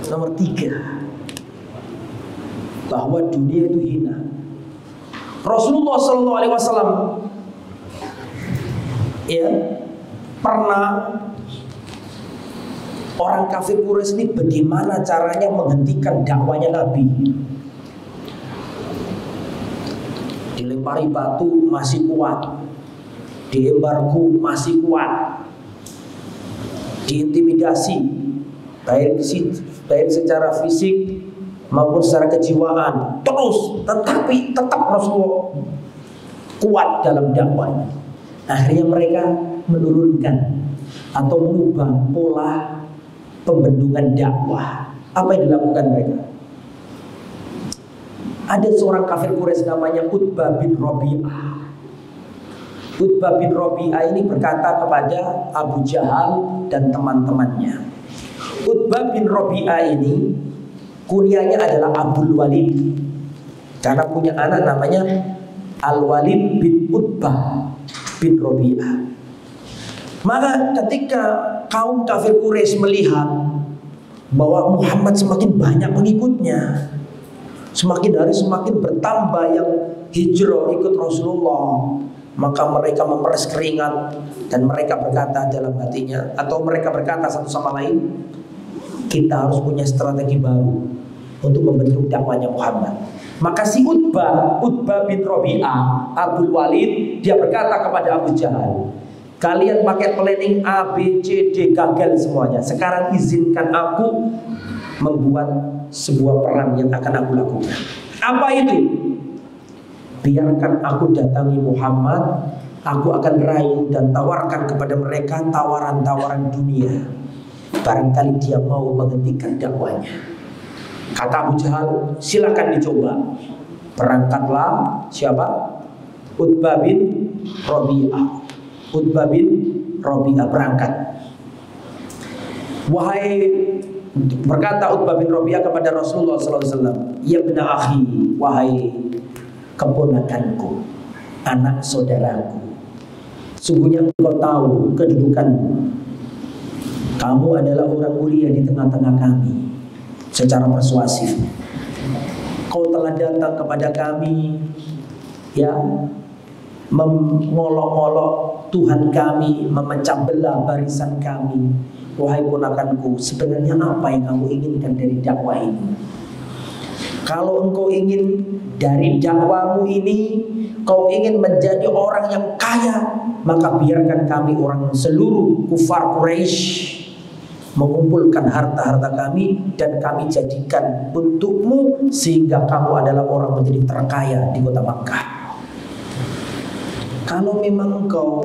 Nomor 3. Bahwa dunia itu hina. Rasulullah SAW ya pernah, orang kafir Quraisy ini bagaimana caranya menghentikan dakwanya Nabi. Dilempari batu masih kuat, diembargo masih kuat, diintimidasi baik secara fisik maupun secara kejiwaan, terus tetapi tetap Rasulullah kuat dalam dakwanya. Akhirnya mereka menurunkan atau mengubah pola pembendungan dakwah. Apa yang dilakukan mereka? Ada seorang kafir Quraisy namanya Utbah bin Rabi'ah. Utbah bin Rabi'ah ini berkata kepada Abu Jahal dan teman-temannya. Utbah bin Rabi'ah ini kunyanya adalah Abdul Walid, karena punya anak namanya Al-Walid bin Utbah bin Rabi'ah. Maka ketika kaum kafir Quraisy melihat bahwa Muhammad semakin banyak pengikutnya, semakin hari semakin bertambah yang hijrah ikut Rasulullah, maka mereka memeras keringat dan mereka berkata dalam hatinya, atau mereka berkata satu sama lain, kita harus punya strategi baru untuk membentuk dakwanya Muhammad. Maka si Utbah bin Rabi'ah, Abdul Walid, dia berkata kepada Abu Jahal, kalian pakai planning A, B, C, D, gagal semuanya. Sekarang izinkan aku membuat sebuah perang yang akan aku lakukan. Apa itu? Biarkan aku datangi Muhammad, aku akan rayu dan tawarkan kepada mereka tawaran-tawaran dunia. Barangkali dia mau menghentikan dakwanya. Kata Abu Jahal, silakan dicoba. Berangkatlah siapa? Utbah bin Rabi'ah. Utbah bin Rabi'ah berangkat. Berkata Utbah bin Rabi'ah kepada Rasulullah SAW, ya ibna akhi, wahai keponakanku, anak saudaraku, sungguhnya engkau tahu kedudukanmu. Kamu adalah orang mulia di tengah-tengah kami. Secara persuasif, kau telah datang kepada kami, ya, mengolok-olok Tuhan kami, memecah belah barisan kami. Wahai ponakanku, sebenarnya apa yang kamu inginkan dari dakwah ini? Kalau engkau ingin dari dakwamu ini, kau ingin menjadi orang yang kaya, maka biarkan kami orang seluruh kufar Quraisy mengumpulkan harta-harta kami dan kami jadikan untukmu, sehingga kamu adalah orang menjadi terkaya di kota Makkah. Kalau memang engkau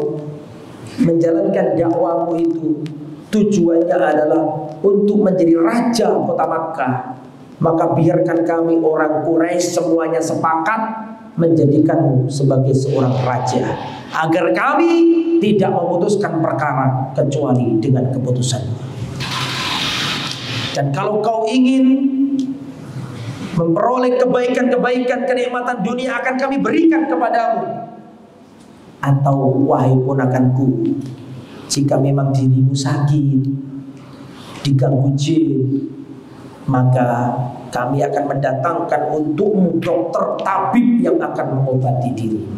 menjalankan dakwamu itu tujuannya adalah untuk menjadi raja kota Makkah, maka biarkan kami orang Quraisy semuanya sepakat menjadikanmu sebagai seorang raja, agar kami tidak memutuskan perkara kecuali dengan keputusanmu. Dan kalau kau ingin memperoleh kebaikan-kebaikan, kenikmatan dunia, akan kami berikan kepadamu. Atau wahai ponakanku, jika memang dirimu sakit, diganggu jin, maka kami akan mendatangkan untukmu dokter tabib yang akan mengobati dirimu.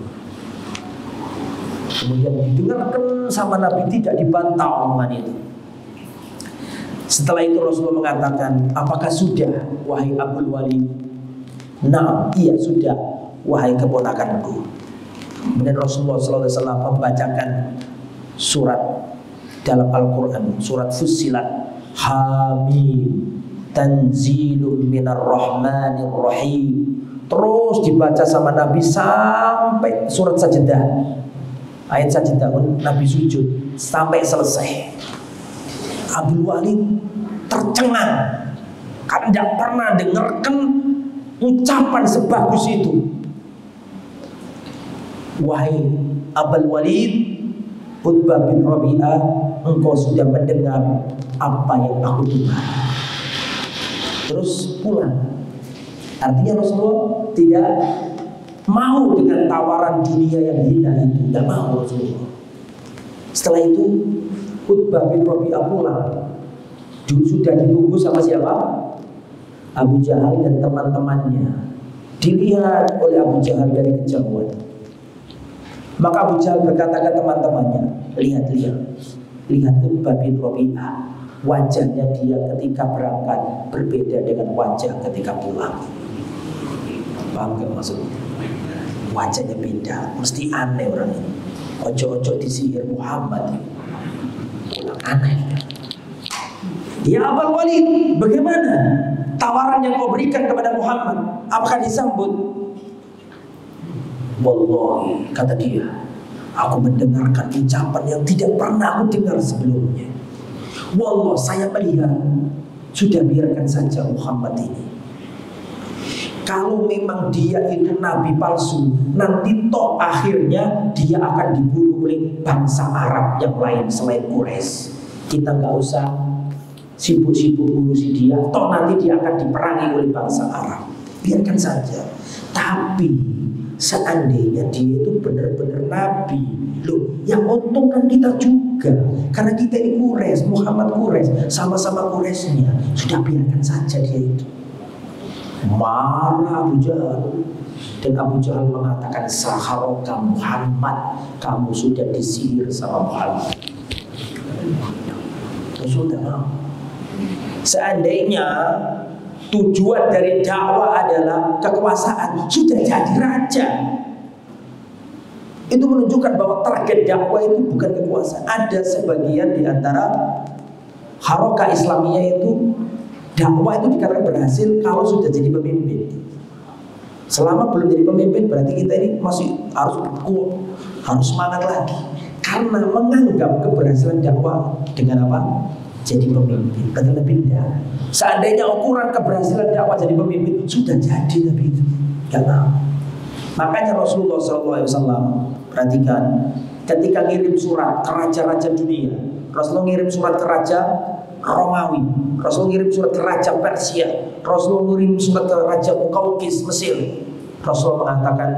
Kemudian didengarkan sama Nabi, tidak dibantah omongan itu. Setelah itu Rasulullah mengatakan, apakah sudah wahai Abdul Walid? Nah, iya sudah wahai keponakanku. Kemudian Rasulullah SAW membacakan surat dalam Al-Quran, surat Fussilat, Hamim, Tanzilun minar rahmanir rahim. Terus dibaca sama Nabi sampai surat Sajdah, ayat Sajdah, Nabi sujud sampai selesai. Abdul Walid tercengang karena tidak pernah dengarkan ucapan sebagus itu. Wahai Abdul Walid, Utbah bin Rabi'ah, engkau sudah mendengar apa yang aku dengar. Terus pulang. Artinya Rasulullah tidak mau dengan tawaran dunia yang hina itu, tidak mau Rasulullah. Setelah itu Utbah bin Rabi'ah pulang. Sudah ditunggu sama siapa? Abu Jahal dan teman-temannya. Dilihat oleh Abu Jahal dari kejauhan. Maka Abu Jahal berkata ke teman-temannya, lihat Utbah bin Rabi'ah. Wajahnya dia ketika berangkat berbeda dengan wajah ketika pulang. Paham gak maksudnya? Wajahnya beda, mesti aneh orang ini. Ojo-ojo disihir Muhammad. Pulang aneh. Ya Abul Walid, bagaimana tawaran yang kau berikan kepada Muhammad? Apakah disambut? Wallahi, kata dia, aku mendengarkan ucapan yang tidak pernah aku dengar sebelumnya. Wallah, saya melihat, sudah biarkan saja Muhammad ini. Kalau memang dia itu nabi palsu, nanti toh akhirnya dia akan dibunuh oleh bangsa Arab yang lain selain Quraisy. Kita nggak usah sibuk-sibuk ngurusi dia, toh nanti dia akan diperangi oleh bangsa Arab. Biarkan saja. Tapi seandainya dia itu benar-benar nabi, loh, yang untung kan kita juga, karena kita ini Quraisy, Muhammad Quraisy, sama-sama Quraisynya. Sudah biarkan saja dia itu. Marah Abu Jahal, dan Abu Jahal mengatakan, saharoka Muhammad, kamu sudah disihir sama Muhammad. Sudah. Seandainya tujuan dari dakwah adalah kekuasaan, sudah jadi raja. Itu menunjukkan bahwa target dakwah itu bukan kekuasaan. Ada sebagian di antara haroka Islamiyah itu, dakwah itu dikatakan berhasil kalau sudah jadi pemimpin. Selama belum jadi pemimpin, berarti kita ini masih harus semangat lagi. Karena menganggap keberhasilan dakwah dengan apa? Jadi pemimpin. Berarti lebih tidak. Seandainya ukuran keberhasilan dakwah jadi pemimpin, sudah jadi tapi itu gak mau. Makanya Rasulullah SAW, perhatikan, ketika ngirim surat ke raja-raja dunia, Rasulullah ngirim surat ke raja Romawi, Rasulullah ngirim surat ke raja Persia, Rasulullah ngirim surat ke raja Muqawqis Mesir. Rasulullah mengatakan,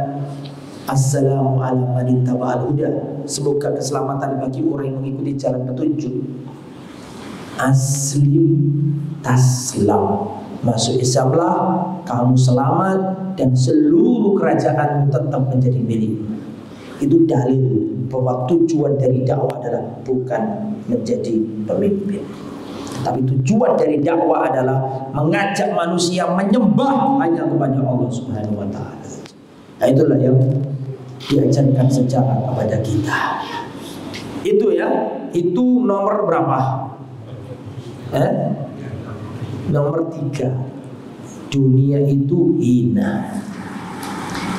Assalamu ala man ittaba'al huda, semoga keselamatan bagi orang yang mengikuti jalan petunjuk. Aslim taslam, masuk Islamlah, kamu selamat dan seluruh kerajaanmu tetap menjadi milik. Itu dalil bahwa tujuan dari dakwah adalah bukan menjadi pemimpin, tapi tujuan dari dakwah adalah mengajak manusia menyembah hanya kepada Allah Subhanahu wa ta'ala. Nah, itulah yang diajarkan sejarah kepada kita. Itu ya, itu nomor berapa? Nomor 3, dunia itu hina.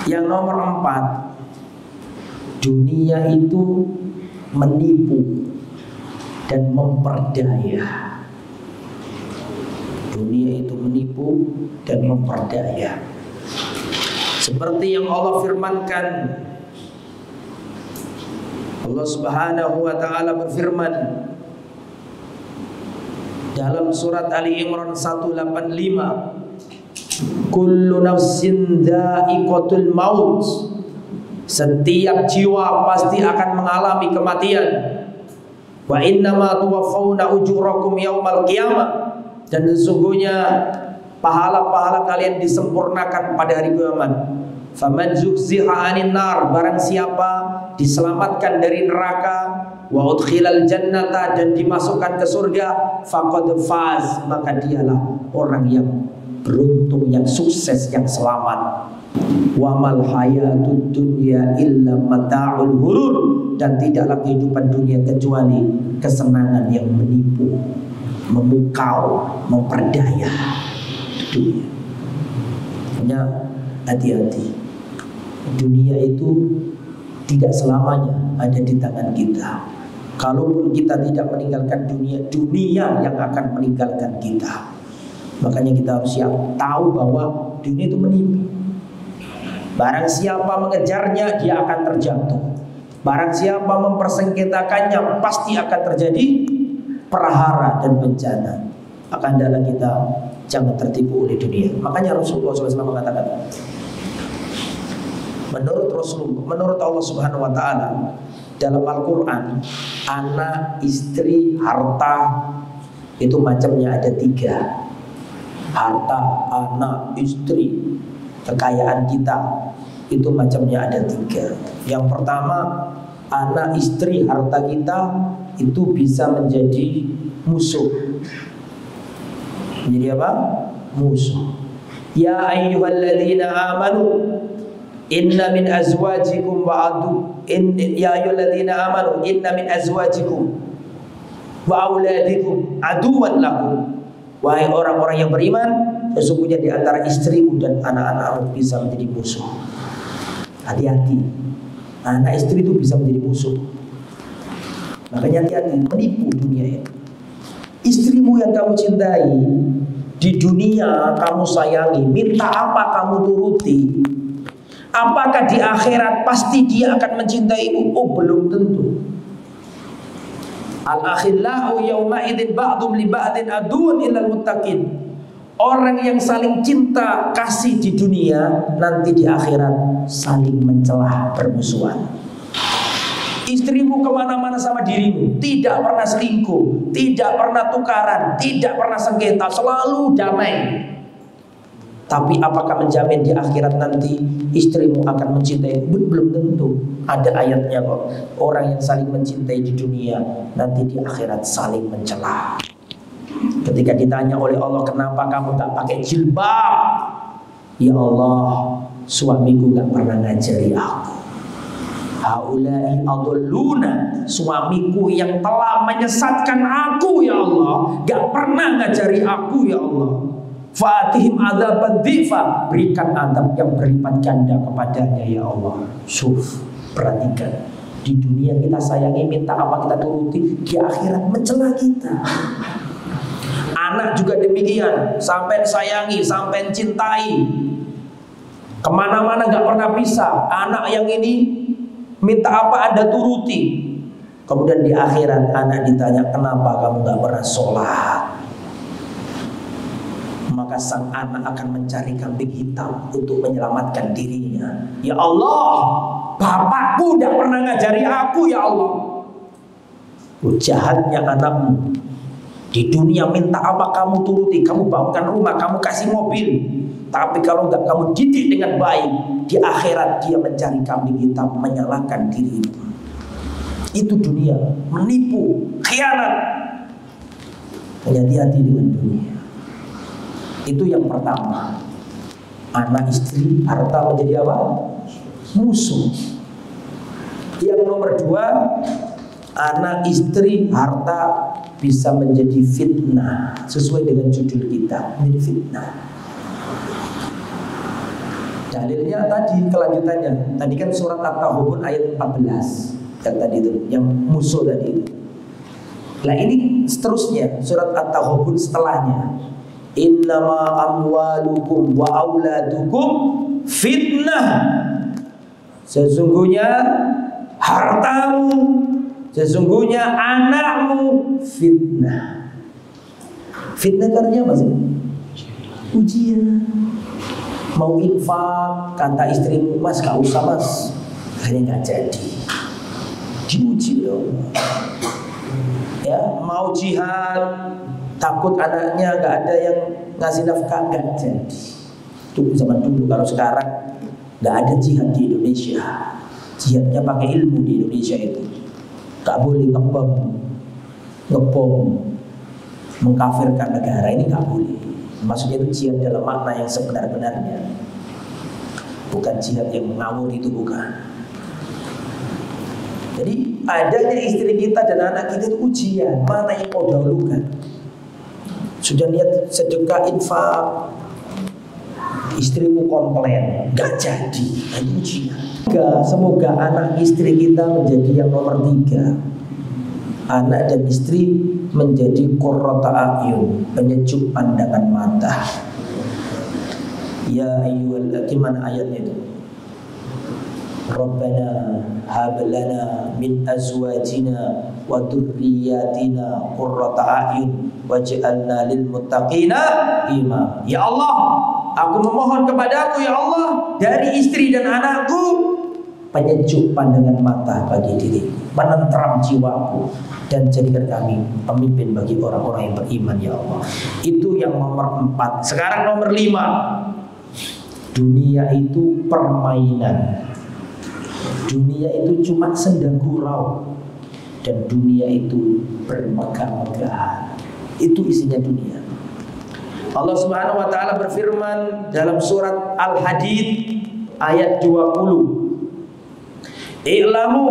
Yang nomor 4, dunia itu menipu dan memperdaya. Dunia itu menipu dan memperdaya. Seperti yang Allah firmankan, Allah Subhanahu wa ta'ala berfirman dalam surat Ali Imran 185, kullu nafsin dha'iqatul maut, setiap jiwa pasti akan mengalami kematian. Wa innama tuwaffawna ujurakum yaumal qiyamah, dan sesungguhnya pahala-pahala kalian disempurnakan pada hari kiamat. Faman zuhziha 'anil nar, barang siapa diselamatkan dari neraka, wa udkhilal jannata, dan dimasukkan ke surga, faqad faz, maka dialah orang yang beruntung, yang sukses, yang selamat. Wa mal hayatud dunya illa mata'ul ghurur, dan tidaklah kehidupan dunia kecuali kesenangan yang menipu, memukau, memperdaya. Dunia. Hanya hati-hati. Dunia itu tidak selamanya ada di tangan kita. Kalaupun kita tidak meninggalkan dunia, dunia yang akan meninggalkan kita. Makanya kita harus tahu bahwa dunia itu menipu. Barang siapa mengejarnya, dia akan terjatuh. Barang siapa mempersengketakannya, pasti akan terjadi perhara dan bencana. maka hendaklah kita jangan tertipu oleh dunia. Makanya Rasulullah SAW mengatakan, menurut Allah Subhanahu wa taala dalam Al-Qur'an, anak, istri, harta itu macamnya ada 3. Harta, anak, istri, kekayaan kita itu macamnya ada 3. Yang pertama, anak, istri, harta kita itu bisa menjadi musuh. Menjadi apa? Musuh. Ya ayyuhalladzina amanu inna min azwajikum ya ayyuhalladzina amanu inna min azwajikum wa auladikum aduwwan lakum. Wahai orang-orang yang beriman, sesungguhnya di antara istrimu dan anak-anakmu bisa menjadi musuh. Hati-hati. Anak istri itu bisa menjadi musuh. Makanya hati-hati, menipu dunia ini. Istrimu yang kamu cintai di dunia kamu sayangi, minta apa kamu turuti. Apakah di akhirat pasti dia akan mencintaimu? Oh, belum tentu. Al-akhillau yawma idzin ba'dhum li ba'din aduwwun illal muttaqin. Orang yang saling cinta kasih di dunia, nanti di akhirat saling mencelah, bermusuhan. Istrimu kemana-mana sama dirimu, tidak pernah selingkuh, tidak pernah tukaran, tidak pernah sengketa, selalu damai. Tapi apakah menjamin di akhirat nanti istrimu akan mencintai? Belum tentu. Ada ayatnya kok. Orang yang saling mencintai di dunia, nanti di akhirat saling mencela. Ketika ditanya oleh Allah, kenapa kamu gak pakai jilbab? Ya Allah, suamiku gak pernah ngajari aku. Haulai adalluna, suamiku yang telah menyesatkan aku ya Allah, gak pernah ngajari aku ya Allah. Fatihim adzaban dhifa, berikan adab yang berlipat ganda kepadanya ya Allah. Syuf, perhatikan, di dunia kita sayangi, minta apa kita turuti, di akhirat mencela kita. Anak juga demikian, sampai sayangi, sampai cintai, kemana-mana gak pernah bisa. Anak yang ini minta apa Anda turuti. Kemudian di akhirat anak ditanya, kenapa kamu gak pernah sholat? Maka sang anak akan mencari kambing hitam untuk menyelamatkan dirinya. Ya Allah, bapakku tidak pernah ngajari aku ya Allah. Jahatnya anakmu. Di dunia minta apa kamu turuti, kamu bangunkan rumah, kamu kasih mobil. Tapi kalau enggak kamu didik dengan baik, di akhirat dia mencari kambing hitam, menyalahkan dirimu. Itu dunia, menipu, khianat. Hati-hati dengan dunia. Itu yang pertama. Anak, istri, harta menjadi apa? Musuh. Yang nomor 2, anak, istri, harta bisa menjadi fitnah. Sesuai dengan judul kita, menjadi fitnah. Dalilnya tadi, kelanjutannya. Tadi kan surat At-Taghabun ayat 14. Yang tadi itu, yang musuh tadi itu. Nah ini seterusnya, surat At-Taghabun setelahnya. Innama amwalukum wa auladukum fitnah. Sesungguhnya hartamu, sesungguhnya anakmu fitnah. Fitnah artinya apa sih? Ujian. Mau infak, kata istrimu, mas gak usah mas, akhirnya gak jadi. Diuji dong. Ya, mau jihad, takut anaknya gak ada yang ngasih nafkah, gak jadi. Itu zaman dulu. Kalau sekarang gak ada jihad di Indonesia. Jihadnya pakai ilmu di Indonesia itu. Gak boleh ngebom, mengkafirkan negara, ini gak boleh. Maksudnya itu jihad dalam makna yang sebenar-benarnya, bukan jihad yang mengawur, itu bukan. Jadi adanya istri kita dan anak kita itu ujian. Mana yang mau dahulukan? Sudah niat sedekah, infak, istrimu komplain, gak jadi, itu ujian. Semoga anak istri kita menjadi yang nomor 3. Anak dan istri menjadi qurrata a'yun, penyejuk pandangan mata. Ya ayyuhalladzina, mana ayatnya itu? Rabbana hab lana min azwajina wa dzurriyyatina qurrata a'yun waj'alna lil muttaqina imama. Ya Allah, aku memohon kepadamu ya Allah dari istri dan anakku penyejuk pandangan mata bagi diriku, penentram jiwaku, dan jadikan kami pemimpin bagi orang-orang yang beriman ya Allah. Itu yang nomor 4. Sekarang nomor 5. Dunia itu permainan. Dunia itu cuma senda gurau, dan dunia itu bermegah-megahan. Itu isinya dunia. Allah Subhanahu wa taala berfirman dalam surat Al-Hadid ayat 20. I'lamu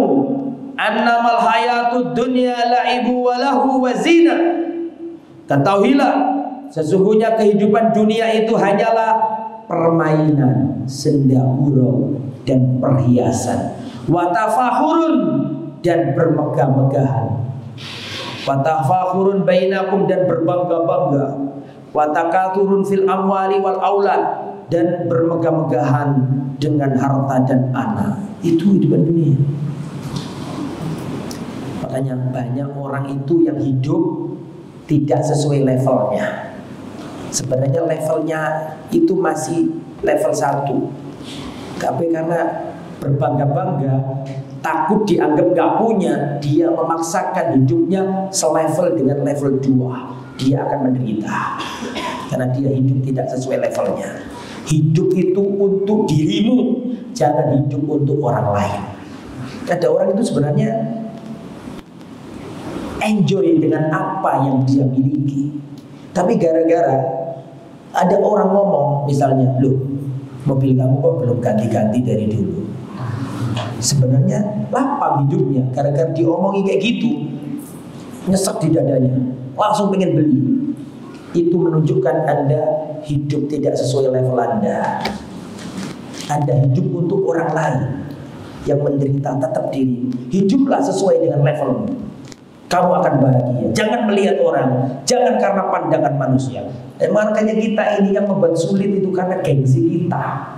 annamal hayatud dunya la'ibu wa lahu wa zina. Ketahuilah sesungguhnya kehidupan dunia itu hanyalah permainan, senda gurau, dan perhiasan. Wa tafahurun, dan bermegah-megahan. Wa tafahurun bainakum, dan berbangga-bangga. Wa takaturun fil amwali wal aulad, dan bermegah-megahan dengan harta dan anak. Itu kehidupan dunia. Makanya banyak orang itu yang hidup tidak sesuai levelnya. Sebenarnya levelnya itu masih level 1. Tapi karena berbangga-bangga, takut dianggap gak punya, dia memaksakan hidupnya selevel dengan level 2. Dia akan menderita karena dia hidup tidak sesuai levelnya. Hidup itu untuk dirimu, jangan hidup untuk orang lain. Ada orang itu sebenarnya enjoy dengan apa yang dia miliki, tapi gara-gara ada orang ngomong misalnya, loh mobil kamu kok belum ganti-ganti dari dulu. Sebenarnya lapang hidupnya, gara-gara diomongi kayak gitu, nyesek di dadanya, langsung pengen beli. Itu menunjukkan Anda hidup tidak sesuai level Anda. Anda hidup untuk orang lain yang menderita, tetap diri. Hiduplah sesuai dengan levelmu, kamu akan bahagia. Jangan melihat orang, jangan karena pandangan manusia. Makanya kita ini yang membuat sulit itu karena gengsi kita.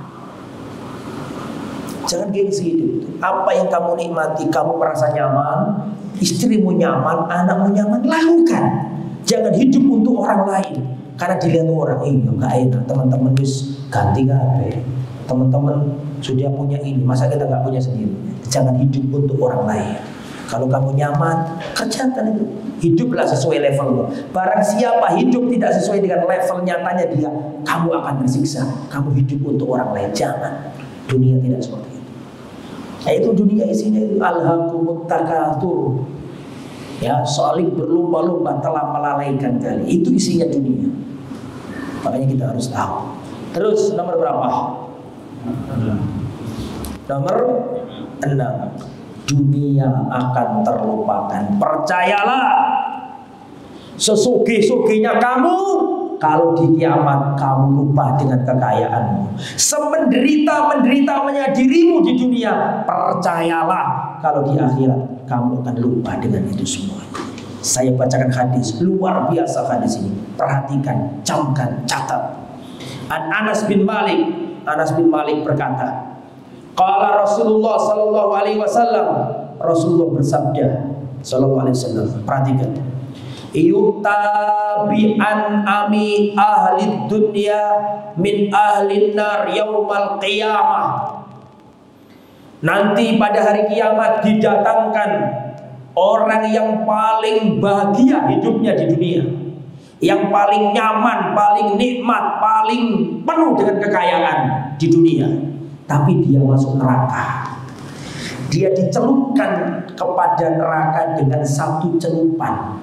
Jangan gengsi hidup. Apa yang kamu nikmati, kamu merasa nyaman, istrimu nyaman, anakmu nyaman, lakukan. Jangan hidup untuk orang lain karena dilihat orang, nggak enak, teman-teman wis ganti kabeh, teman-teman sudah punya ini, masa kita nggak punya sendiri. Jangan hidup untuk orang lain. Kalau kamu nyaman, kerjakan itu. Hiduplah sesuai levelmu. Barang siapa hidup tidak sesuai dengan level nyatanya dia, kamu akan tersiksa. Kamu hidup untuk orang lain. Jangan. Dunia tidak seperti itu. Nah, itu dunia isinya itu alhaqumut takatsur. Ya, saling berlomba-lomba telah melalaikan kalian. Itu isinya dunia. Makanya kita harus tahu. Terus nomor berapa? Nomor 6. Dunia akan terlupakan. Percayalah, sesugih-sugihnya kamu, kalau di kiamat kamu lupa dengan kekayaanmu. Semenderita-menderitanya dirimu di dunia, percayalah kalau di akhirat kamu akan lupa dengan itu semua. Saya bacakan hadis, luar biasa hadis ini. Perhatikan, camkan, catat. Anas bin Malik berkata, qala Rasulullah sallallahu alaihi wasallam, Rasulullah bersabda sallallahu alaihi wasallam, perhatikan, yutabi'an ami ahli dunya min ahli nar yaumal qiyamah. Nanti pada hari kiamat didatangkan orang yang paling bahagia hidupnya di dunia, yang paling nyaman, paling nikmat, paling penuh dengan kekayaan di dunia, tapi dia masuk neraka. Dia dicelupkan kepada neraka dengan satu celupan.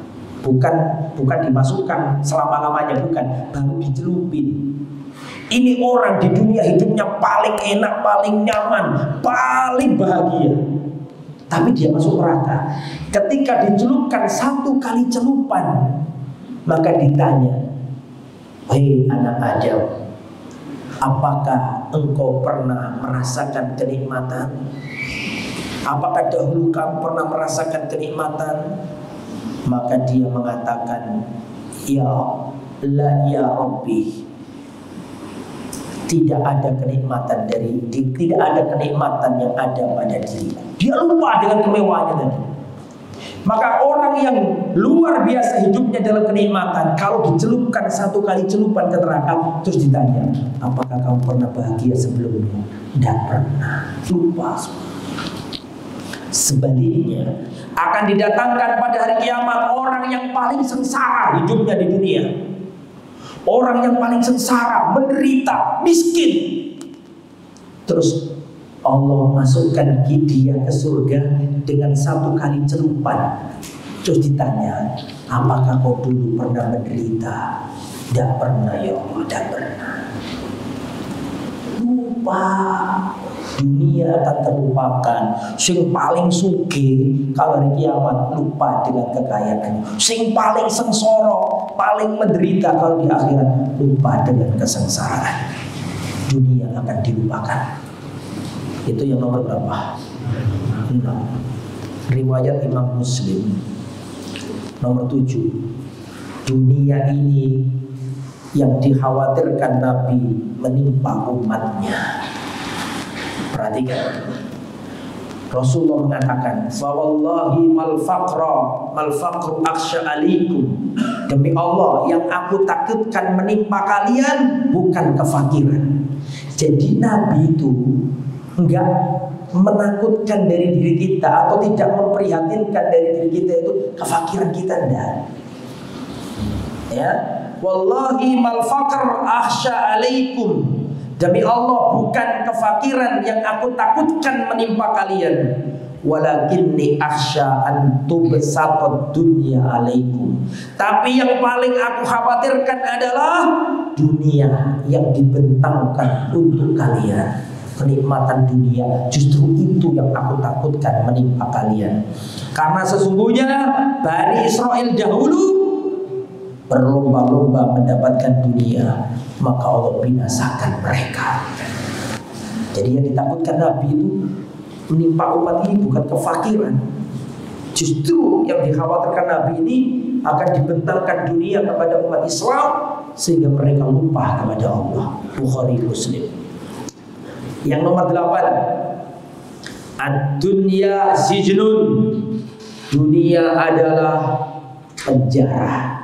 Bukan dimasukkan selama-lamanya, bukan, baru dicelupin. Ini orang di dunia hidupnya paling enak, paling nyaman, paling bahagia, tapi dia masuk neraka. Ketika dicelupkan satu kali celupan, maka ditanya, hei anak Adam, apakah engkau pernah merasakan kenikmatan? Apakah dahulu kamu pernah merasakan kenikmatan? Maka dia mengatakan, ya la ya Rabbi, tidak ada kenikmatan tidak ada kenikmatan yang ada pada diri. Dia lupa dengan kemewahannya tadi. Maka orang yang luar biasa hidupnya dalam kenikmatan, kalau dicelupkan satu kali celupan ke neraka, terus ditanya, apakah kamu pernah bahagia sebelumnya? Tidak pernah, lupa. Sebaliknya, akan didatangkan pada hari kiamat orang yang paling sengsara hidupnya di dunia. Orang yang paling sengsara, menderita, miskin. Terus Allah masukkan dia ke surga dengan satu kali celupan. Terus ditanya, apakah kau dulu pernah menderita? Tidak pernah ya Allah, tidak pernah. Lupa. Dunia akan terlupakan. Sing paling sugih kalau hari kiamat lupa dengan kekayaannya. Sing paling sengsara, paling menderita kalau di akhirat lupa dengan kesengsaraan. Dunia akan dilupakan. Itu yang nomor berapa? 6. Riwayat Imam Muslim. Nomor 7. Dunia ini yang dikhawatirkan Nabi menimpa umatnya. Perhatikan, Rasulullah mengatakan, "Fawallahi mal faqru akhsha alaikum." Demi Allah, yang aku takutkan menimpa kalian bukan kefakiran. Jadi Nabi itu enggak menakutkan dari diri kita atau tidak memprihatinkan dari diri kita itu kefakiran kita, enggak. Ya, wallahi mal faqr akhsha alaikum. Demi Allah, bukan kefakiran yang aku takutkan menimpa kalian, walakinni akhsha an tubsatat dunya alaikum. Tapi yang paling aku khawatirkan adalah dunia yang dibentangkan untuk kalian. Kenikmatan dunia, justru itu yang aku takutkan menimpa kalian. Karena sesungguhnya Bani Israel dahulu berlomba-lomba mendapatkan dunia, maka Allah binasakan mereka. Jadi yang ditakutkan Nabi itu menimpa umat ini bukan kefakiran. Justru yang dikhawatirkan Nabi ini akan dibentangkan dunia kepada umat Islam sehingga mereka lupa kepada Allah. Bukhari Muslim. Yang nomor 8, ad-dunya sijnun. Dunia adalah penjara.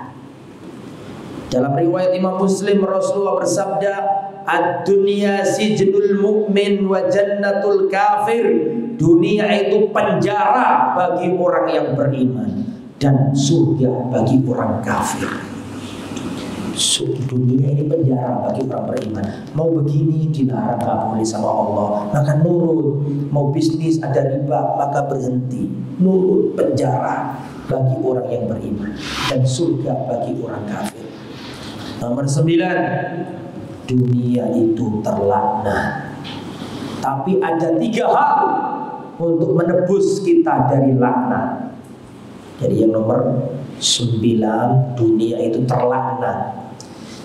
Dalam riwayat Imam Muslim, Rasulullah bersabda, ad-dunya sijnul mu'min wa jannatul kafir. Dunia itu penjara bagi orang yang beriman dan surga bagi orang kafir. Dunia ini penjara bagi orang beriman. Mau begini dilarang, gak boleh sama Allah, maka nurut. Mau bisnis ada riba, maka berhenti. Nurut. Penjara bagi orang yang beriman dan surga bagi orang kafir. Nomor 9, dunia itu terlaknat. Tapi ada 3 hal untuk menebus kita dari laknat. Jadi yang nomor 9, dunia itu terlaknat.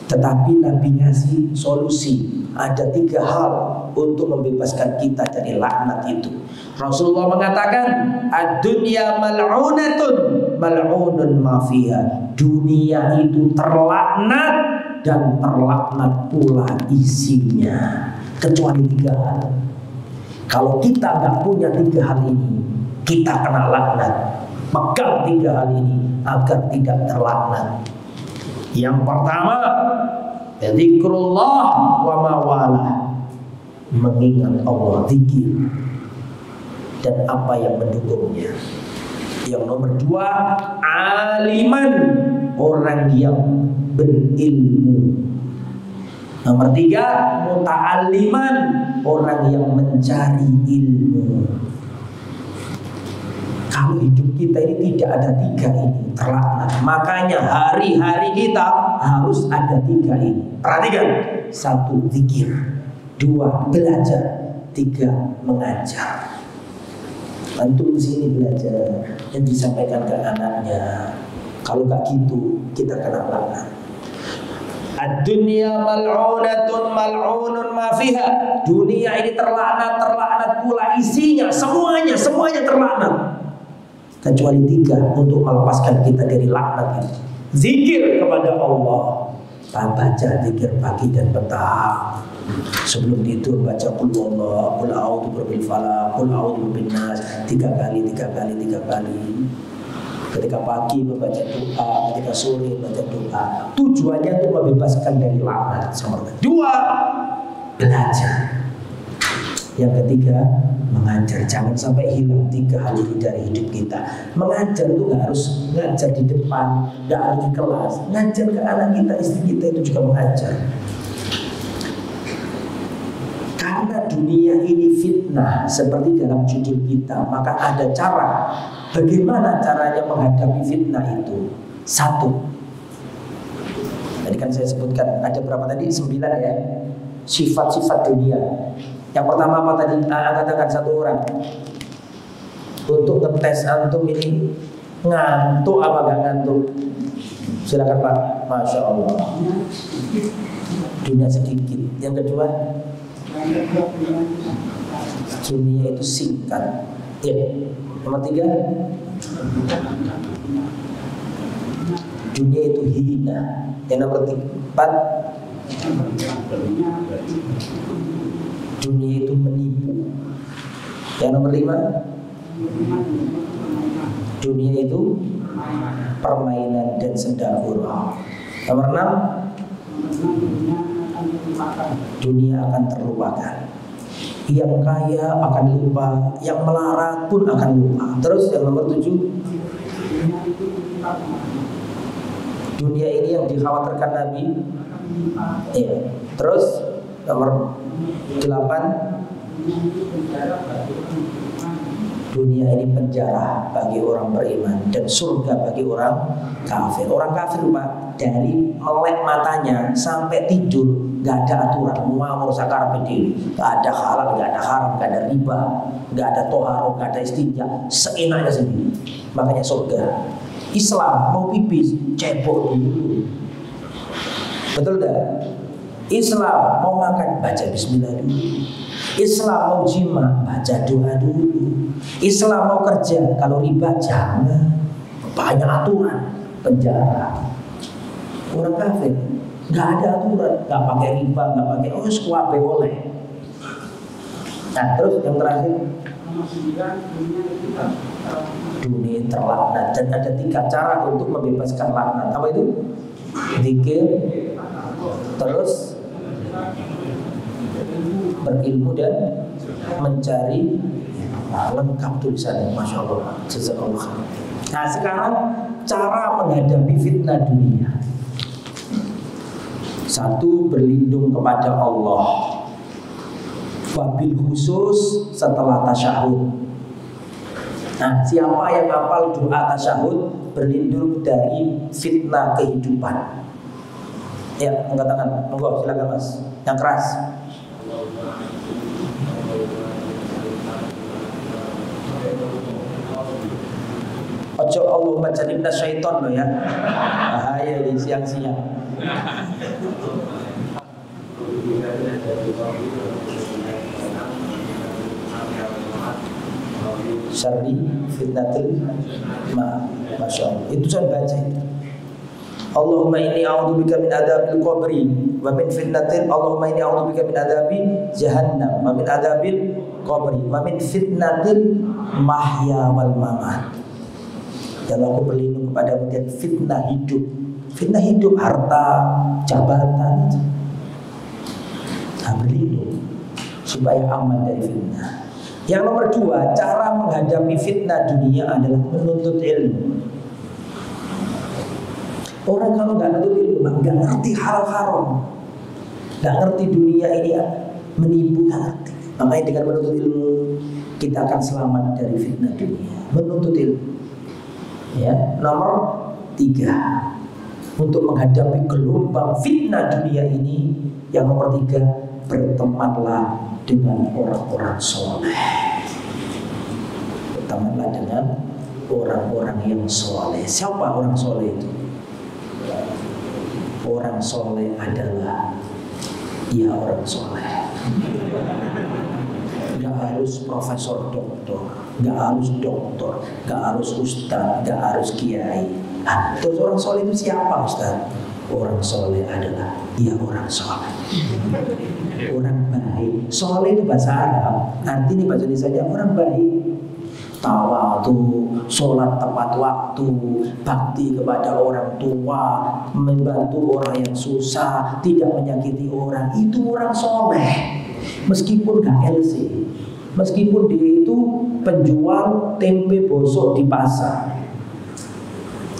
Tetapi Nabi ngasih solusi. Ada 3 hal untuk membebaskan kita dari laknat itu. Rasulullah mengatakan, ad-dunya mal'unatun mal'unun ma fiha. Dunia itu terlaknat dan terlaknat pula isinya. Kecuali 3 hal. Kalau kita nggak punya 3 hal ini, kita kena laknat. Pegang 3 hal ini agar tidak terlaknat. Yang pertama, zikrullah wa mawalah. Mengingat Allah, zikir dan apa yang mendukungnya. Yang nomor 2, aliman, orang yang berilmu. Nomor 3, muta'alliman, orang yang mencari ilmu. Kalau hidup kita ini tidak ada 3 ini, terlaknat. Makanya hari-hari kita harus ada 3 ini. Perhatikan, 1, zikir. 2, belajar. 3, mengajar. Antum kesini belajar yang disampaikan ke anaknya. Kalau nggak gitu, kita kena laknat. Ad-dunya mal'unatun mal'unun ma fiha. Dunia ini terlaknat pula isinya, semuanya terlaknat. Kecuali 3 untuk melepaskan kita dari laknat ini. Zikir kepada Allah. baca zikir pagi dan petang. Sebelum tidur baca qul huwallahu, qul a'udzu birabbil falaq, qul a'udzu birabbin nas 3 kali. Ketika pagi membaca doa, ketika sore baca doa. Tujuannya untuk membebaskan dari laknat. Dua, belajar. Yang ketiga, mengajar. Jangan sampai hilang 3 hal ini dari hidup kita. Mengajar itu nggak harus ngajar di depan, nggak harus di kelas. Ngajar ke anak kita, istri kita itu juga mengajar. Karena dunia ini fitnah, seperti dalam judul kita, maka ada cara. Bagaimana caranya menghadapi fitnah itu? 1. Tadi kan saya sebutkan ada berapa tadi? 9 ya. Sifat-sifat dunia. Yang pertama apa tadi? Katakan 1 orang. Untuk ngetes antum ini ngantuk apa gak ngantuk? Silakan Pak. Masya Allah. Dunia sedikit. Yang kedua, dunia itu singkat. Ya. Nomor 3, dunia itu hina. Yang nomor 4, dunia itu menipu. Yang nomor 5, dunia itu permainan dan senda gurau. Nomor 6, dunia akan terlupakan. Yang kaya akan lupa, yang melarat pun akan lupa. Terus yang nomor 7, dunia ini yang dikhawatirkan Nabi. Ya. Terus nomor 8, dunia ini penjara bagi orang beriman dan surga bagi orang kafir. Orang kafir Pak, dari melek matanya sampai tidur gak ada aturan, mau sakar pedih, gak ada halal, gak ada haram, gak ada riba, gak ada toharo, gak ada istinja, seenaknya sendiri. Makanya surga. Islam mau pipis cebok dulu, betul dah? Islam mau makan baca bismillah dulu. Islam mau jima baca doa dulu. Islam mau kerja kalau riba jangan. Banyak aturan, penjara. Orang kafir nggak ada aturan, nggak pakai riba, nggak pakai sekuabe boleh. Nah terus yang terakhir, dunia terlaknat. Dan ada 3 cara untuk membebaskan laknat. Apa itu? Zikir, terus berilmu dan mencari. Lengkap tulisannya, masya Allah. Jazakallah. Nah sekarang cara menghadapi fitnah dunia. 1, berlindung kepada Allah. Wabil khusus setelah tasyahud. Nah, siapa yang hafal doa tasyahud berlindung dari fitnah kehidupan? Ya, angkat tangan. Monggo, silakan Mas. Yang keras. Ojo Allahumma jannibna syaiton loh ya. Bahaya di siang-siang. Syarri fitnatil masya Allah. Itu saya baca itu. Allahumma inni a'udzubika min adzabil qabri wa min fitnatil. Allahumma inni a'udzubika min adzabi jahannam wa min adzabil qabri wa min fitnatil mahya wal mamat. Dan aku berlindung kepada fitnah hidup. Fitnah hidup, harta, jabatan. Berlindung supaya aman dari fitnah. Yang nomor 2, cara menghadapi fitnah dunia adalah menuntut ilmu. Orang kalau nggak menuntut ilmu, nggak ngerti hal haram, nggak ngerti dunia ini menipu, nggak ngerti. Makanya dengan menuntut ilmu kita akan selamat dari fitnah dunia. Menuntut ilmu. Ya, nomor 3, untuk menghadapi gelombang fitnah dunia ini, yang nomor 3, bertemanlah dengan orang-orang soleh. Bertemanlah dengan orang-orang yang soleh. Siapa orang soleh itu? Orang soleh adalah dia orang soleh. Gak harus profesor doktor, gak harus doktor, gak harus ustaz, gak harus kiai. Terus orang soleh itu siapa Ustaz? Orang soleh adalah orang soleh, orang baik. Soleh itu bahasa Arab, artinya bahasa Indonesia orang baik. Tawadu, sholat tepat waktu, bakti kepada orang tua, membantu orang yang susah, tidak menyakiti orang, itu orang soleh. Meskipun gak LC, meskipun dia itu penjual tempe bosok di pasar,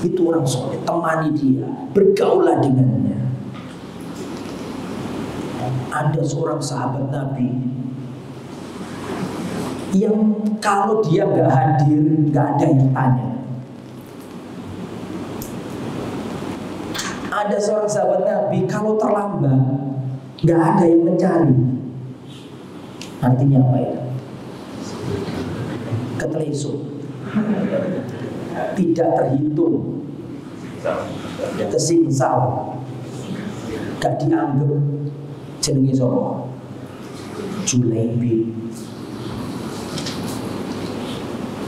itu orang soleh. Temani dia, bergaulah dengannya. Ada seorang sahabat Nabi yang kalau dia nggak hadir, nggak ada yang tanya. Ada seorang sahabat Nabi kalau terlambat, nggak ada yang mencari. Artinya apa ya? Ketelesuk, tidak terhitung, kesingsal, gak dianggap. Jenenge sapa? Julaibi.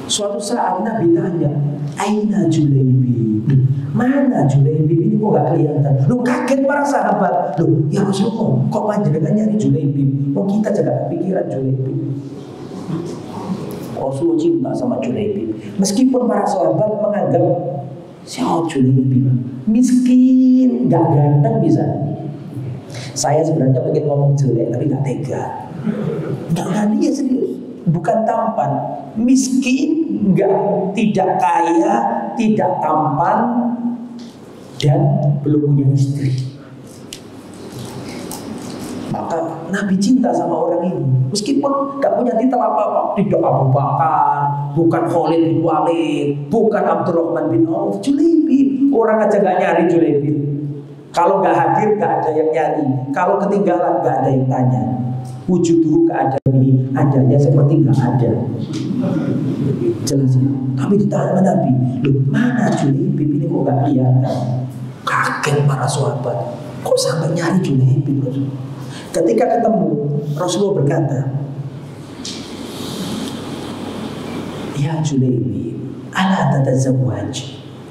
Suatu saat Nabi tanya, Aina Julaibi? Mana Julaibi? Ini kok gak kelihatan? Lu kaget para sahabat. Lu ya Rasulullah, kok panjenengan nyari Julaibi? Oh kita jaga pikiran Julaibi. Rasulullah cinta sama Julaibi. Meskipun para sahabat menganggap siapa Julaibi? Miskin, gak ganteng bisa. Saya sebenarnya pengen ngomong jelek tapi gak tega. Gak berani ya serius. Bukan tampan, miskin, tidak kaya, tidak tampan, dan belum punya istri. Maka Nabi cinta sama orang ini, meskipun gak punya titel apa-apa, tidak Abu Bakar, bukan Khalid bin Walid, bukan Abdurrahman bin Auf, Julaibi. Orang aja gak nyari Julaibi. Kalau gak hadir gak ada yang nyari, kalau ketinggalan gak ada yang tanya. Wujuduhu keadaan adanya seperti nggak ada. Jelas ya. Tapi ditanya Nabi, loh mana Julaibi ini kok nggak kelihatan? Kaget para sahabat, kok sampai nyari Julaibi? Ketika ketemu, Rasulullah berkata, ya Julaibi, ala tatazawwaj.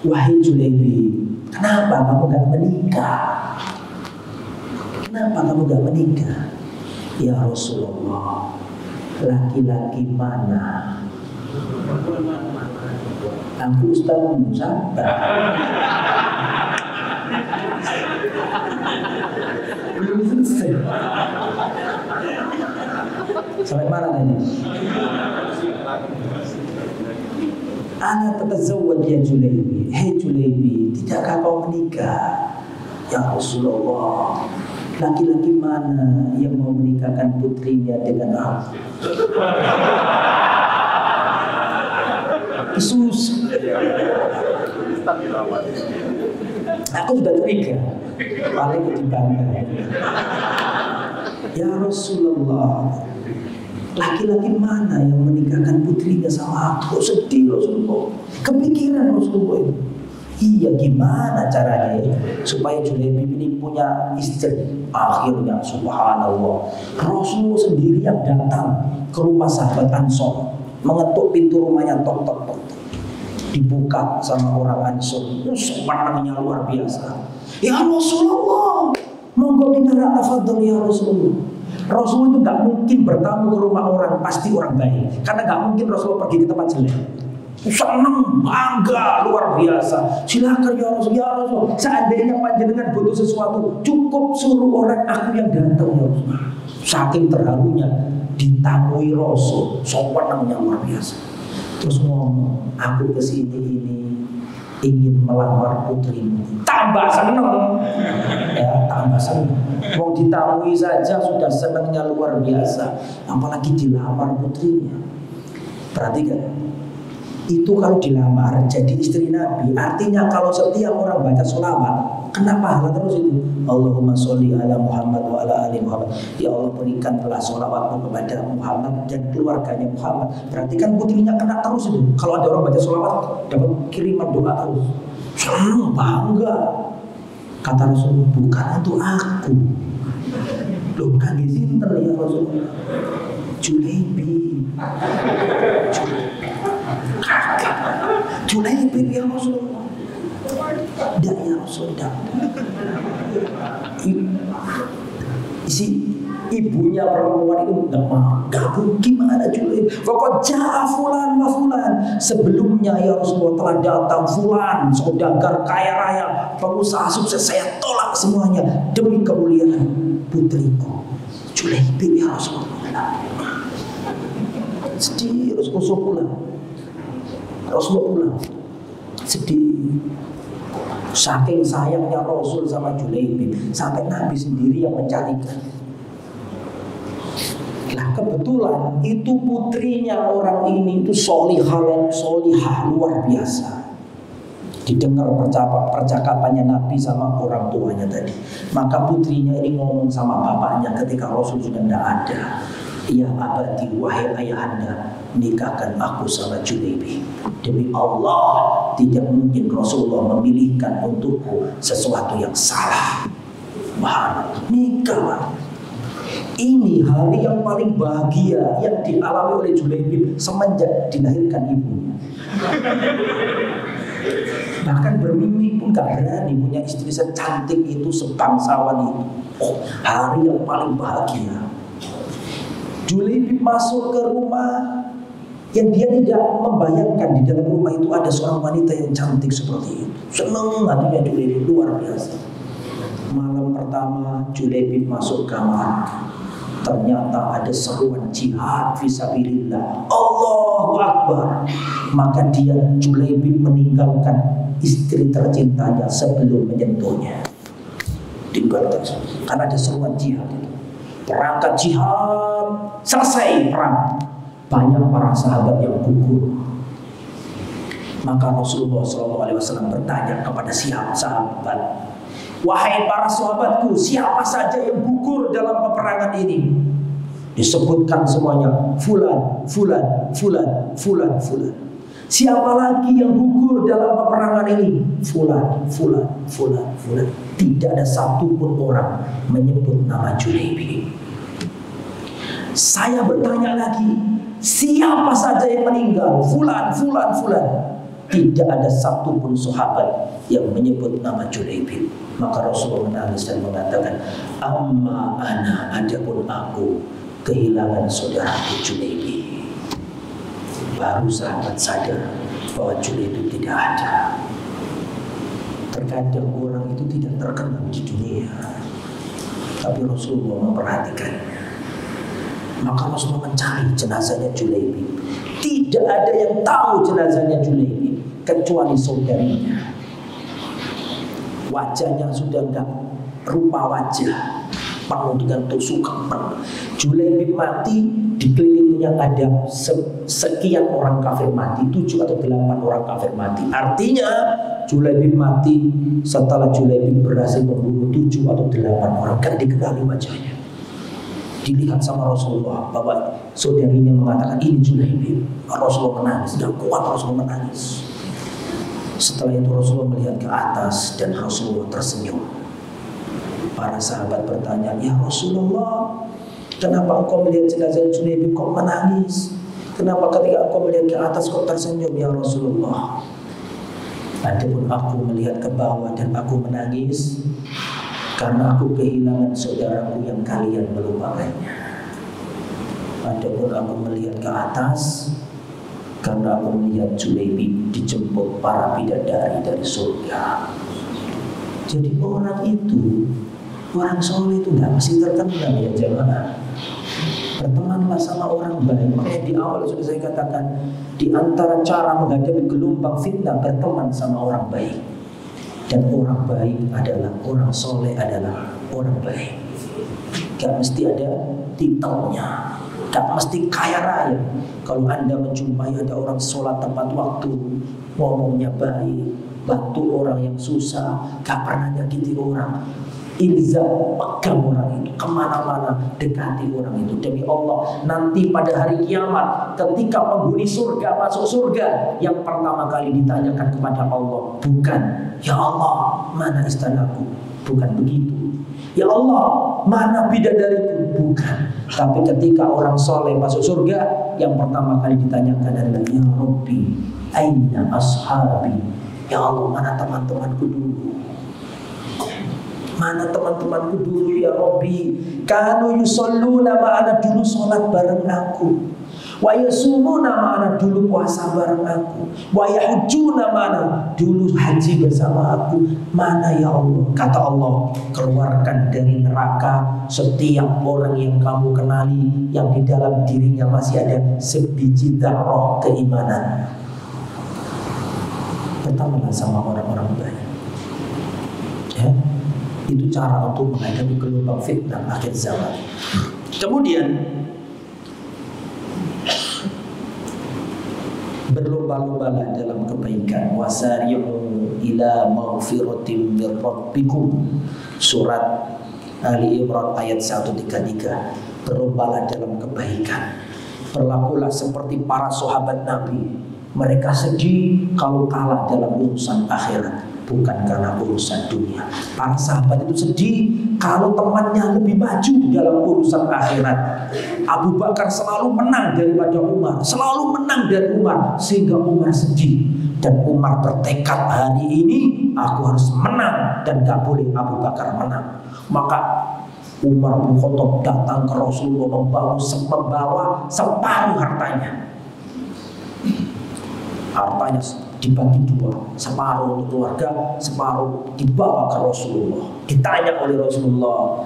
Wahai Julaibi, kenapa kamu nggak menikah? Kenapa kamu nggak menikah? Ya Rasulullah, laki-laki mana? Aku Ustaz Musabbah. Belum selesai. Sampai mana tadi? Ana tatazawwaj ya Julaibi. Hei Julaibi, tidakkah kau menikah? Ya Rasulullah, laki-laki mana yang mau menikahkan putrinya dengan aku? Yesus, aku sudah curiga, paling dibangga. Ya Rasulullah, laki-laki mana yang menikahkan putrinya sama aku? Sedih Rasulullah, kepikiran Rasulullah itu. Iya, gimana caranya supaya Julaibi ini punya istri? Akhirnya subhanallah, Rasulullah sendiri yang datang ke rumah sahabat Ansor, mengetuk pintu rumahnya, tok tok tok, dibuka sama orang Ansor. Sopannya luar biasa. Ya Rasulullah, monggo minara tafadhol ya Rasulullah. Rasulullah itu gak mungkin bertamu ke rumah orang, pasti orang baik, karena gak mungkin Rasulullah pergi ke tempat jelek. Senang, bangga, luar biasa. Silakan ya Rasul, ya Rasul. Seandainya panjenengan butuh sesuatu, cukup suruh orang aku yang datang ya Rasul. Saking terharunya ditamui Rasul, sopannya luar biasa. Terus ngomong, aku kesini ini ingin melamar putrimu. Tambah seneng, ya tambah seneng. Mau ditamui saja sudah senangnya luar biasa, apalagi dilamar putrinya. Perhatikan. Itu kalau dilamar jadi istri Nabi, artinya kalau setiap orang baca sholawat, kenapa pahala terus itu? Allahumma sholli ala Muhammad wa ala ali Muhammad. Ya Allah, berikanlah sholawatmu kepada Muhammad dan keluarganya Muhammad. Berarti kan putrinya kena terus itu. Kalau ada orang baca sholawat dapat kiriman doa terus. Senang, bangga. Kata Rasul, bukan untuk aku. Loh, kan disinter ya Rasul. Julaibi. Julaibi ya Rasulullah. Tidak ya Rasul, tidak. Ibunya perempuan itu nggak mau, gimana Julaibib? Pokok ja'a fulan wa fulan. Sebelumnya ya Rasulullah telah datang fulan, saudagar kaya raya, pengusaha sukses, saya tolak semuanya demi kemuliaan putriku Julaibib ya Rasulullah. Sedih Rasulullah pulang. Rasulullah pulang sedih. Saking sayangnya Rasul sama Julaibib sampai Nabi sendiri yang mencarikan. Nah kebetulan itu putrinya orang ini itu solihah luar biasa. Didengar percakapannya Nabi sama orang tuanya tadi. Maka putrinya ini ngomong sama bapaknya ketika Rasul sudah tidak ada. Ya abadi, wahai ayahanda, nikahkan aku sama Julaibib. Demi Allah tidak mungkin Rasulullah memilihkan untukku sesuatu yang salah. Wah, nikah. Ini hari yang paling bahagia yang dialami oleh Julaibib semenjak dilahirkan ibunya. Bahkan bermimpi pun gak berani punya istri secantik itu, sebangsawan itu. Oh, hari yang paling bahagia. Julaibib masuk ke rumah yang dia tidak membayangkan di dalam rumah itu ada seorang wanita yang cantik seperti itu. Senang hatinya Julaibib luar biasa. Malam pertama Julaibib masuk kamar. Ternyata ada seruan jihad fisabilillah. Allahu Akbar. Maka dia Julaibib meninggalkan istri tercintanya sebelum menyentuhnya. Tinggalkan karena ada seruan jihad itu. Perangkat jihad selesai perang. Banyak para sahabat yang gugur. Maka Rasulullah SAW bertanya kepada sahabat, wahai para sahabatku, siapa saja yang gugur dalam peperangan ini? Disebutkan semuanya, fulan, fulan, fulan, fulan, fulan. Siapa lagi yang gugur dalam peperangan ini? Fulan, fulan, fulan, fulan. Tidak ada satupun orang menyebut nama Julaibib. Saya bertanya lagi, siapa saja yang meninggal? Fulan, fulan, fulan. Tidak ada satupun sahabat yang menyebut nama Julaibib. Maka Rasulullah menangis dan mengatakan, amma ana, adapun aku kehilangan saudaraku Julaibib. Baru sahabat sadar bahwa Julaibib tidak ada. Terkadang orang itu tidak terkenal di dunia, tapi Rasulullah memperhatikannya. Maka Rasulullah mencari jenazahnya Julaibib. Tidak ada yang tahu jenazahnya Julaibib kecuali saudarinya. Wajahnya sudah tidak rupa wajah, penuh dengan tusukan. Julaibib mati, dikelilingnya ada sekian orang kafir mati, 7 atau 8 orang kafir mati. Artinya Julaibib mati setelah Julaibib berhasil membunuh 7 atau 8 orang. Kan dikenali wajahnya. Dilihat sama Rasulullah bahwa saudarinya mengatakan ini Julaibib. Rasulullah menangis, tidak kuat Rasulullah menangis. Setelah itu Rasulullah melihat ke atas dan Rasulullah tersenyum. Para sahabat bertanya, ya Rasulullah, kenapa engkau melihat jenazah Julaibib kok menangis? Kenapa ketika engkau melihat ke atas kok tersenyum ya Rasulullah? Adapun aku melihat ke bawah dan aku menangis karena aku kehilangan saudaraku yang kalian melupakannya. Adapun aku melihat ke atas karena aku melihat Julaibib dijemput para bidadari dari surga. Jadi orang itu, orang soleh itu nggak mesti terkenal ya jemaah. Bertemanlah sama orang baik. Makanya di awal sudah saya katakan, di antara cara menghadapi gelombang fitnah, berteman sama orang baik. Dan orang baik adalah, orang soleh adalah orang baik. Gak mesti ada titelnya, gak mesti kaya raya. Kalau Anda menjumpai ada orang sholat tepat waktu, ngomongnya baik, bantu orang yang susah, gak pernah nyakiti orang, ilzam, pegang orang itu, kemana-mana dekati orang itu. Demi Allah, nanti pada hari kiamat, ketika penghuni surga masuk surga, yang pertama kali ditanyakan kepada Allah bukan, ya Allah, mana istanaku? Bukan begitu. Ya Allah, mana bidadariku? Bukan. Tapi ketika orang soleh masuk surga, yang pertama kali ditanyakan adalah, ya Rabbi, aina ashabi? Ya Allah, mana teman-temanku dulu? Mana teman-temanku dulu ya Rabbi? Kanu yusalluna ma'ana dulu sholat bareng aku. Wa yasumuna ma'ana dulu puasa bareng aku. Wa yahujjuna ma'ana dulu haji bersama aku. Mana ya Allah? Kata Allah, keluarkan dari neraka setiap orang yang kamu kenali, yang di dalam dirinya masih ada sebiji darah keimanan. Bertemanlah sama orang-orang baik. Ya, itu cara untuk menghadapi gelombang fitnah akhir zaman. Kemudian berlomba-lombalah dalam kebaikan. Wasari'u ila maghfiratin mir rabbikum. Surat Ali Imran ayat 133. Berlombalah dalam kebaikan. Berlakulah seperti para sahabat Nabi. Mereka sedih kalau kalah dalam urusan akhirat, bukan karena urusan dunia. Para sahabat itu sedih kalau temannya lebih maju dalam urusan akhirat. Abu Bakar selalu menang daripada Umar, selalu menang dari Umar, sehingga Umar sedih. Dan Umar bertekad, hari ini aku harus menang dan gak boleh Abu Bakar menang. Maka Umar bin Khattab datang ke Rasulullah membawa separuh hartanya. Hartanya dibagi dua, separuh untuk keluarga, separuh dibawa ke Rasulullah. Ditanya oleh Rasulullah,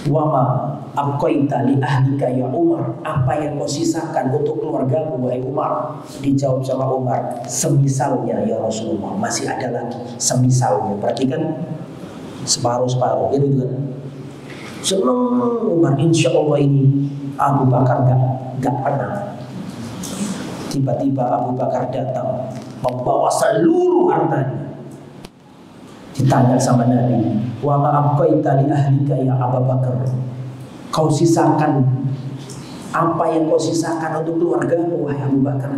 wama abqaita li ahlika ya Umar, apa yang kau sisakan untuk keluargamu wahai Umar? Dijawab sama Umar, semisalnya ya Rasulullah, masih ada lagi semisalnya. Perhatikan, separuh-separuh itu kan. Senang Umar, insya Allah ini Abu Bakar gak pernah. Tiba-tiba Abu Bakar datang membawa seluruh hartanya. Ditanya sama Nabi, wa ma abqaita li ahlika ya Abu Bakar, kau sisakan apa yang kau sisakan untuk keluargamu wahai Abu Bakar?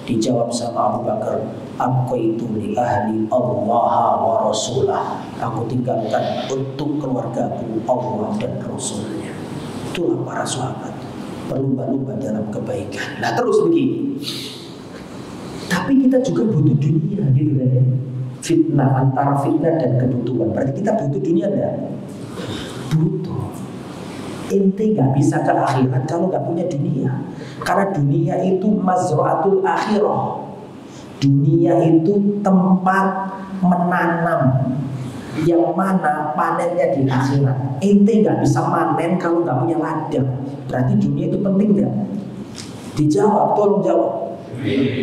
Dijawab sama Abu Bakar, abqaitu li ahli Allah wa rasulah, aku tinggalkan untuk keluargaku Allah dan Rasulnya. Itulah para sahabat berlomba-lomba dalam kebaikan. Nah terus begini, tapi kita juga butuh dunia gitu kan ya. Fitnah, antara fitnah dan kebutuhan. Berarti kita butuh dunia enggak? Butuh. Ente gak bisa ke akhirat kalau gak punya dunia. Karena dunia itu mazra'atul akhirah. Dunia itu tempat menanam, yang mana panennya di akhirat. Ente gak bisa panen kalau gak punya ladang. Berarti dunia itu penting gak? Dijawab, tolong jawab.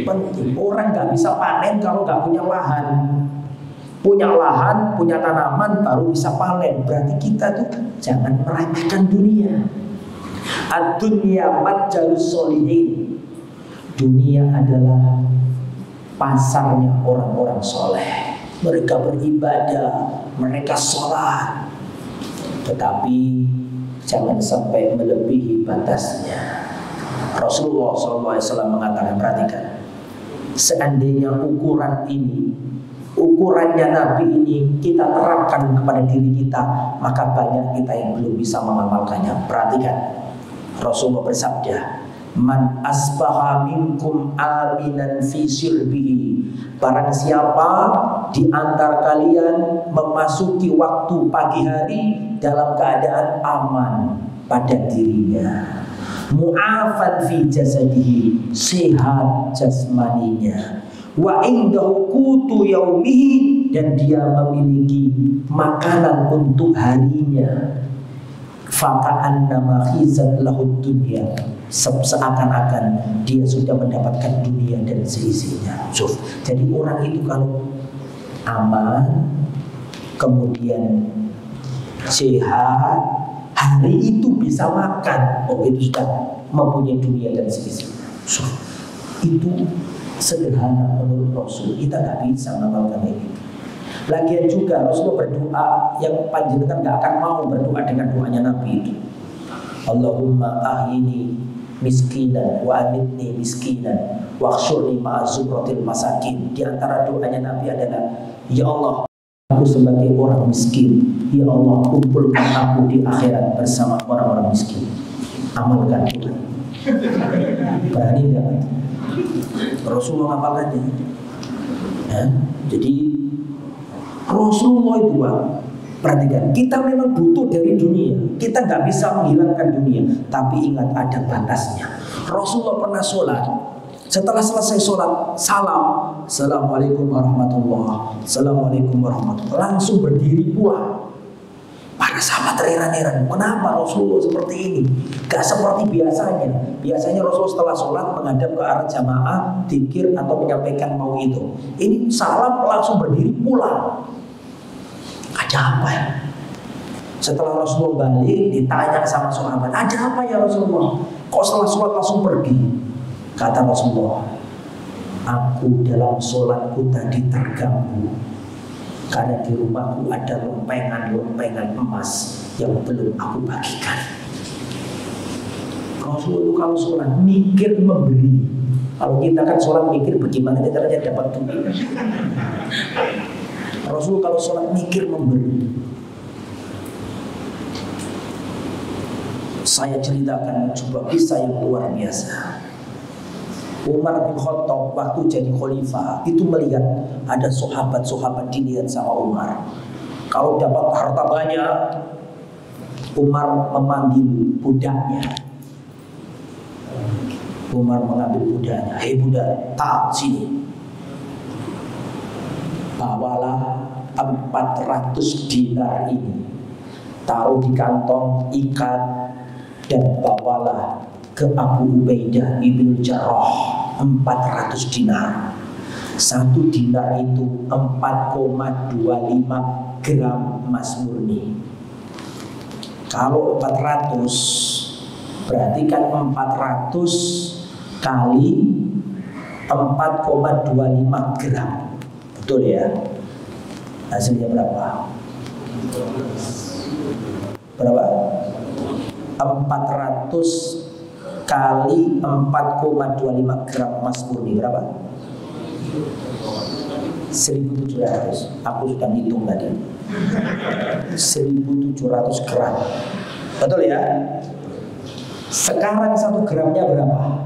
Penting. Orang gak bisa panen kalau gak punya lahan. Punya lahan, punya tanaman, baru bisa panen. Berarti kita tuh jangan meremehkan dunia. Ad-dunya matjalus sholihin. Dunia adalah pasarnya orang-orang soleh. Mereka beribadah, mereka sholat, tetapi jangan sampai melebihi batasnya. Rasulullah SAW mengatakan, perhatikan, seandainya ukurannya Nabi ini kita terapkan kepada diri kita, maka banyak kita yang belum bisa mengamalkannya. Perhatikan, Rasulullah bersabda, man asbaha minkum aminan fi sirbihi, barang siapa di antara kalian memasuki waktu pagi hari dalam keadaan aman pada dirinya, mu'afan fi jasadihi, sehat jasmaninya, wa indahu qutu yaumihi, dan dia memiliki makanan untuk harinya, faka'annama khizat lahud dunya, seakan-akan dia sudah mendapatkan dunia dan seisinya. Jadi orang itu kalau aman, kemudian sehat, hari itu bisa makan, itu sudah mempunyai dunia dan seisinya. Itu sederhana menurut Rasul. Kita nggak bisa mengamalkan ini. Lagian juga Rasulullah berdoa yang panjenengan nggak akan mau berdoa dengan doanya Nabi itu. Allahumma ahyini miskinan wa amitni miskinan wa khshurni ma'a zubratil masakin. Di antara doanya Nabi adalah, ya Allah, aku sebagai orang miskin, ya Allah, kumpulkan aku di akhirat bersama orang-orang miskin. Amalkan itu. Berani enggak? Rasulullah ngapalannya? Jadi Rasulullah itu Pak, perhatikan, kita memang butuh dari dunia, kita nggak bisa menghilangkan dunia, tapi ingat ada batasnya. Rasulullah pernah sholat, setelah selesai sholat, salam, Assalamualaikum warahmatullahi, Assalamualaikum warahmatullahi, langsung berdiri pulang. Para sahabat heran-heran, kenapa Rasulullah seperti ini? Gak seperti biasanya. Biasanya Rasulullah setelah sholat menghadap ke arah jamaah, dzikir atau menyampaikan mau itu. Ini salam langsung berdiri pulang. Ada apa ya? Setelah Rasulullah balik, ditanya sama sahabat, ada apa ya Rasulullah? Kok setelah sholat langsung pergi? Kata Rasulullah, aku dalam sholatku tadi terganggu karena di rumahku ada lempengan emas yang belum aku bagikan. Rasulullah itu kalau sholat mikir memberi. Kalau kita kan sholat mikir bagaimana caranya dapat duit. Rasul kalau sholat mikir memberi. Saya ceritakan coba kisah yang luar biasa. Umar bin Khattab waktu jadi khalifah itu melihat ada sahabat-sahabat dilihat sama Umar. Kalau dapat harta banyak, Umar memanggil budaknya. Umar mengambil budaknya. Hei budak, tak sini. Bawalah 400 dinar ini, taruh di kantong, ikat, dan bawalah ke Abu Ubaidah ibn Jarrah 400 dinar. 1 dinar itu 4,25 gram emas murni. Kalau 400 berarti kan 400 kali 4,25 gram. Betul ya? Hasilnya berapa? Berapa? 400 kali 4,25 gram emas murni berapa? 1.700. Aku sudah hitung tadi. 1.700 gram. Betul ya? Sekarang 1 gramnya berapa?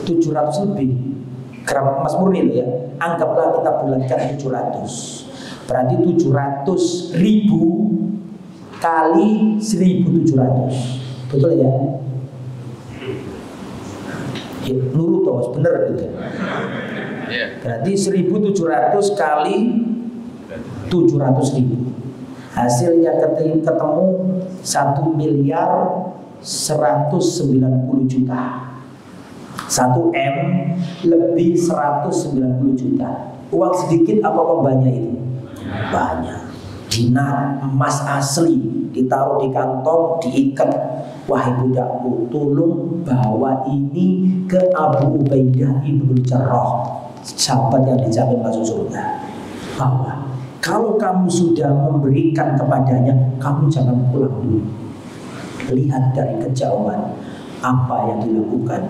700 lebih gram emas murni ya. Anggaplah kita bulatkan 700. Berarti 700.000 kali 1.700. Betul ya? Ya nurut toh, bener gitu. Berarti 1.700 kali 700.000. Hasilnya ketemu 1 miliar 190 juta. 1 M lebih 190 juta. Uang sedikit apa banyak itu? Banyak. Dinar emas asli ditaruh di kantong, diikat. Wahai budakku, tolong bawa ini ke Abu Ubaidah ibn Jarrah, sahabat yang dijamin masuk surga. Bawa. Kalau kamu sudah memberikan kepadanya, kamu jangan pulang dulu. Lihat dari kejauhan apa yang dilakukan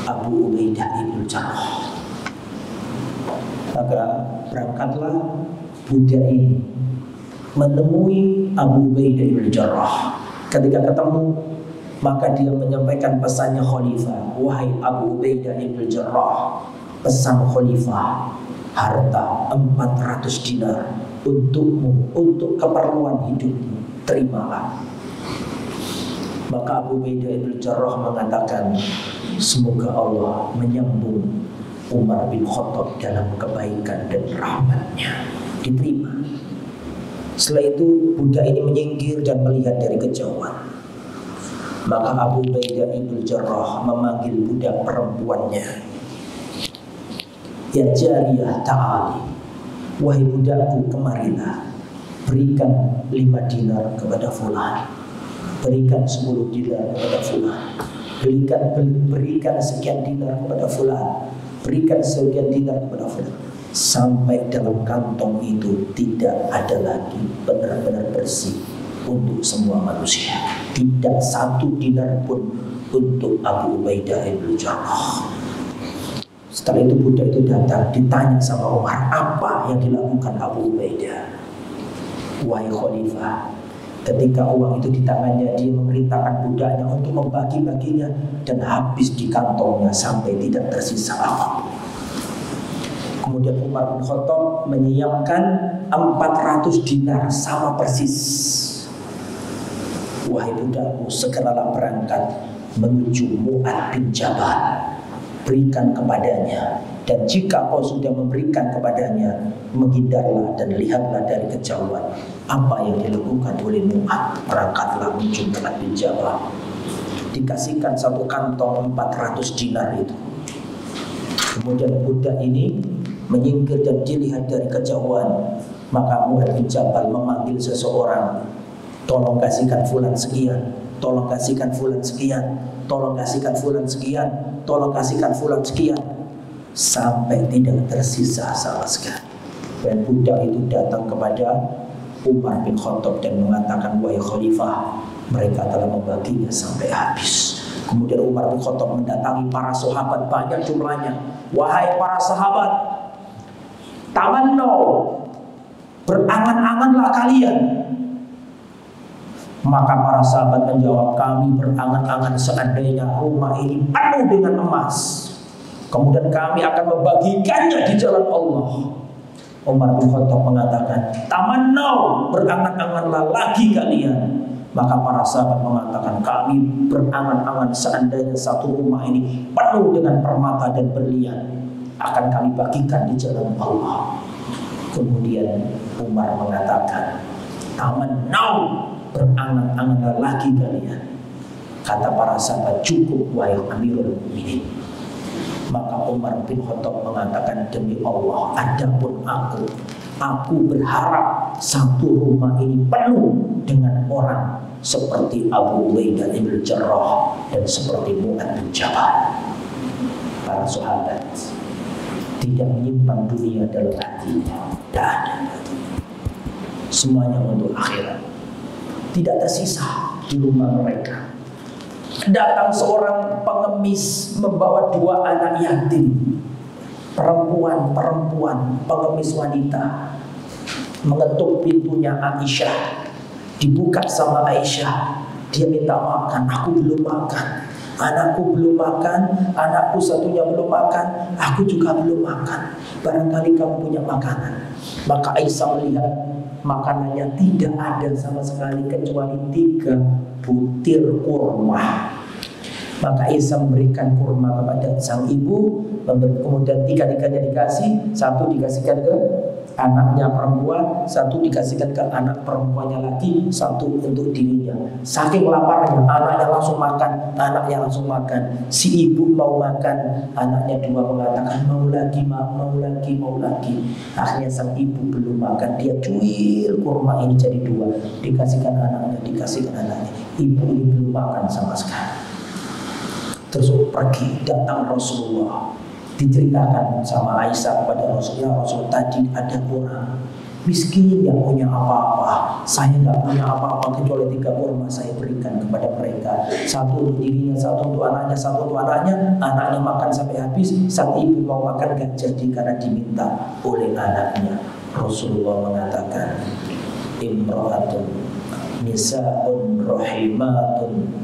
Abu Ubaidah ibn Jarrah. Maka berangkatlah budak ini menemui Abu Ubaidah ibn Jarrah. Ketika ketemu, maka dia menyampaikan pesannya khalifah. Wahai Abu Ubaidah ibn Jarrah, pesan khalifah, harta 400 dinar untukmu, untuk keperluan hidupmu, terimalah. Maka Abu Ubaidah ibn Jarrah mengatakan, semoga Allah menyambung Umar bin Khattab dalam kebaikan dan rahmatnya. Diterima. Setelah itu budak ini menyingkir dan melihat dari kejauhan. Maka Abu Ubaidah ibn Jarrah memanggil budak perempuannya. Ya jariyah ta'ali, wahai budakku kemarilah, berikan 5 dinar kepada fulan, berikan 10 dinar kepada fulan, berikan sekian dinar kepada fulan, berikan sekian dinar kepada fulan. Sampai dalam kantong itu tidak ada lagi benar-benar bersih untuk semua manusia. Tidak 1 dinar pun untuk Abu Ubaidah ibn Jarrah. Setelah itu budak itu datang, ditanya sama Umar, apa yang dilakukan Abu Ubaidah? Wahai khalifah, ketika uang itu di tangannya, dia memerintahkan budaknya untuk membagi-baginya dan habis di kantongnya sampai tidak tersisa apapun. Kemudian Umar bin Khattab menyiapkan 400 dinar sama persis. Wahai budakku, segeralah berangkat menuju Mu'adz bin Jabal, berikan kepadanya. Dan jika kau sudah memberikan kepadanya, menghindarlah dan lihatlah dari kejauhan apa yang dilakukan oleh Mu'adz. Berangkatlah menuju Mu'adz bin Jabal. Dikasihkan satu kantong 400 dinar itu. Kemudian budak ini menyingkir dan dilihat dari kejauhan. Maka Mu'adz bin Jabal memanggil seseorang, tolong kasihkan fulan sekian, tolong kasihkan fulan sekian, tolong kasihkan fulan sekian, tolong kasihkan fulan sekian, sampai tidak tersisa sama sekali. Dan budak itu datang kepada Umar bin Khattab dan mengatakan, wahai khalifah, mereka telah membaginya sampai habis. Kemudian Umar bin Khattab mendatangi para sahabat, banyak jumlahnya. Wahai para sahabat, tamannau, berangan-anganlah kalian. Maka para sahabat menjawab, kami berangan-angan seandainya rumah ini penuh dengan emas, kemudian kami akan membagikannya di jalan Allah. Umar bin Khattab mengatakan, tamannau, berangan-anganlah lagi kalian. Maka para sahabat mengatakan, kami berangan-angan seandainya satu rumah ini penuh dengan permata dan berlian, akan kami bagikan di jalan Allah. Kemudian Umar mengatakan, tamannau, berangan-anganlah lagi kalian. Kata para sahabat, cukup wahai Amirul Mukminin. Maka Umar bin Khattab mengatakan, demi Allah, adapun aku berharap satu rumah ini penuh dengan orang seperti Abu Ubaidah bin Jarrah dan seperti Mu'adz bin Jabal. Para sahabat tidak menyimpan dunia dalam hatinya, tidak ada. Semuanya untuk akhirat. Tidak tersisa di rumah mereka. Datang seorang pengemis membawa 2 anak yatim, perempuan, pengemis wanita, mengetuk pintunya Aisyah. Dibuka sama Aisyah, dia minta makan. Aku belum makan, anakku belum makan, anakku satunya belum makan, aku juga belum makan. Barangkali kamu punya makanan. Maka Aisyah melihat makanannya tidak ada sama sekali kecuali 3 butir kurma. Maka Aisyah memberikan kurma kepada sang ibu, kemudian 3-tiganya dikasih, 1 dikasihkan ke anaknya perempuan, 1 dikasihkan ke anak perempuannya lagi, 1 untuk dirinya. Saking laparnya, anaknya langsung makan. Si ibu mau makan, anaknya 2 mengatakan mau lagi. Akhirnya sang ibu belum makan, dia cuil kurma ini jadi 2, dikasihkan anaknya. Ibu ini belum makan sama sekali. Terus pergi, datang Rasulullah, diceritakan sama Aisyah kepada Rasulullah, tadi ada orang miskin yang punya apa-apa, saya nggak punya apa-apa kecuali 3 kurma saya berikan kepada mereka, 1 untuk dirinya, 1 untuk anaknya, 1 untuk anaknya makan sampai habis. Sang ibu mau makan gak jadi karena diminta oleh anaknya. Rasulullah mengatakan, imra'atun nisa'un rahimatun,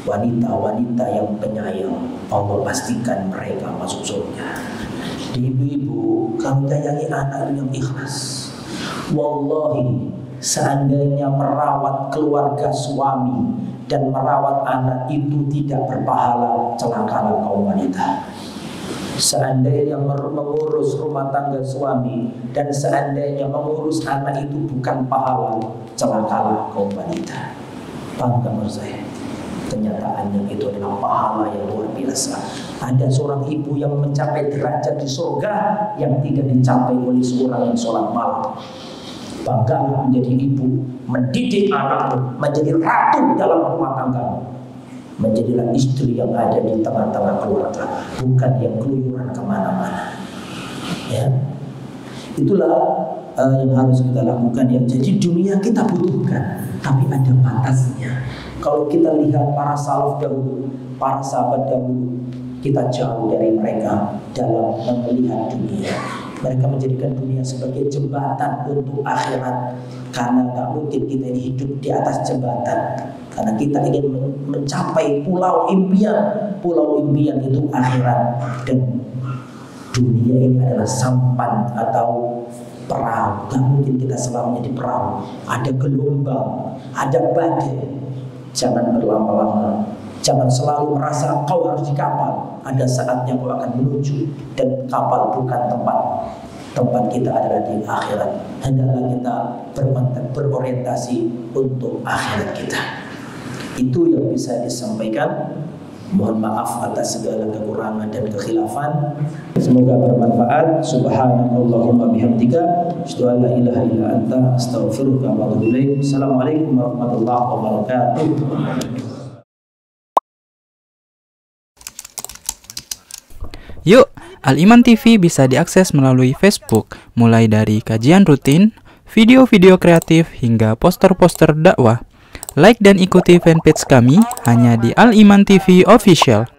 wanita-wanita yang penyayang, Allah pastikan mereka masuk surga. Di ibu-ibu, kamu sayangi anak yang ikhlas. Wallahi, seandainya merawat keluarga suami dan merawat anak itu tidak berpahala, celakalah kaum wanita. Seandainya mengurus rumah tangga suami dan seandainya mengurus anak itu bukan pahala, celakalah kaum wanita. Paham kamu saya? Kenyataannya itu adalah pahala yang luar biasa. Ada seorang ibu yang mencapai derajat di surga yang tidak dicapai oleh seorang yang sholat malam. Banggalah menjadi ibu, mendidik anakmu menjadi ratu dalam rumah tangga. Menjadilah istri yang ada di tengah-tengah keluarga, bukan yang keluyuran kemana-mana. Ya, itulah yang harus kita lakukan. Ya, jadi dunia kita butuhkan, tapi ada batasnya. Kalau kita lihat para salaf dahulu, para sahabat dahulu, kita jauh dari mereka dalam melihat dunia. Mereka menjadikan dunia sebagai jembatan untuk akhirat. Karena gak mungkin kita hidup di atas jembatan. Karena kita ingin mencapai pulau impian. Pulau impian itu akhirat. Dan Dunia ini adalah sampan atau perahu. Gak mungkin kita selamanya di perahu. Ada gelombang, ada badai. Jangan berlama-lama. Jangan selalu merasa kau harus di kapal. Ada saatnya kau akan menuju, dan kapal bukan tempat. Tempat kita adalah di akhirat. Hendaklah kita berorientasi untuk akhirat kita. Itu yang bisa disampaikan. Mohon maaf atas segala kekurangan dan kekhilafan. Semoga bermanfaat. Subhanallahumma bihamdika, asyhadu an la ilaha illa anta, astaghfiruka wa atubu ilaik. Assalamualaikum warahmatullahi wabarakatuh. Yuk, Al-Iman TV bisa diakses melalui Facebook, mulai dari kajian rutin, video-video kreatif, hingga poster-poster dakwah. Like dan ikuti fanpage kami hanya di Al-Iman TV Official.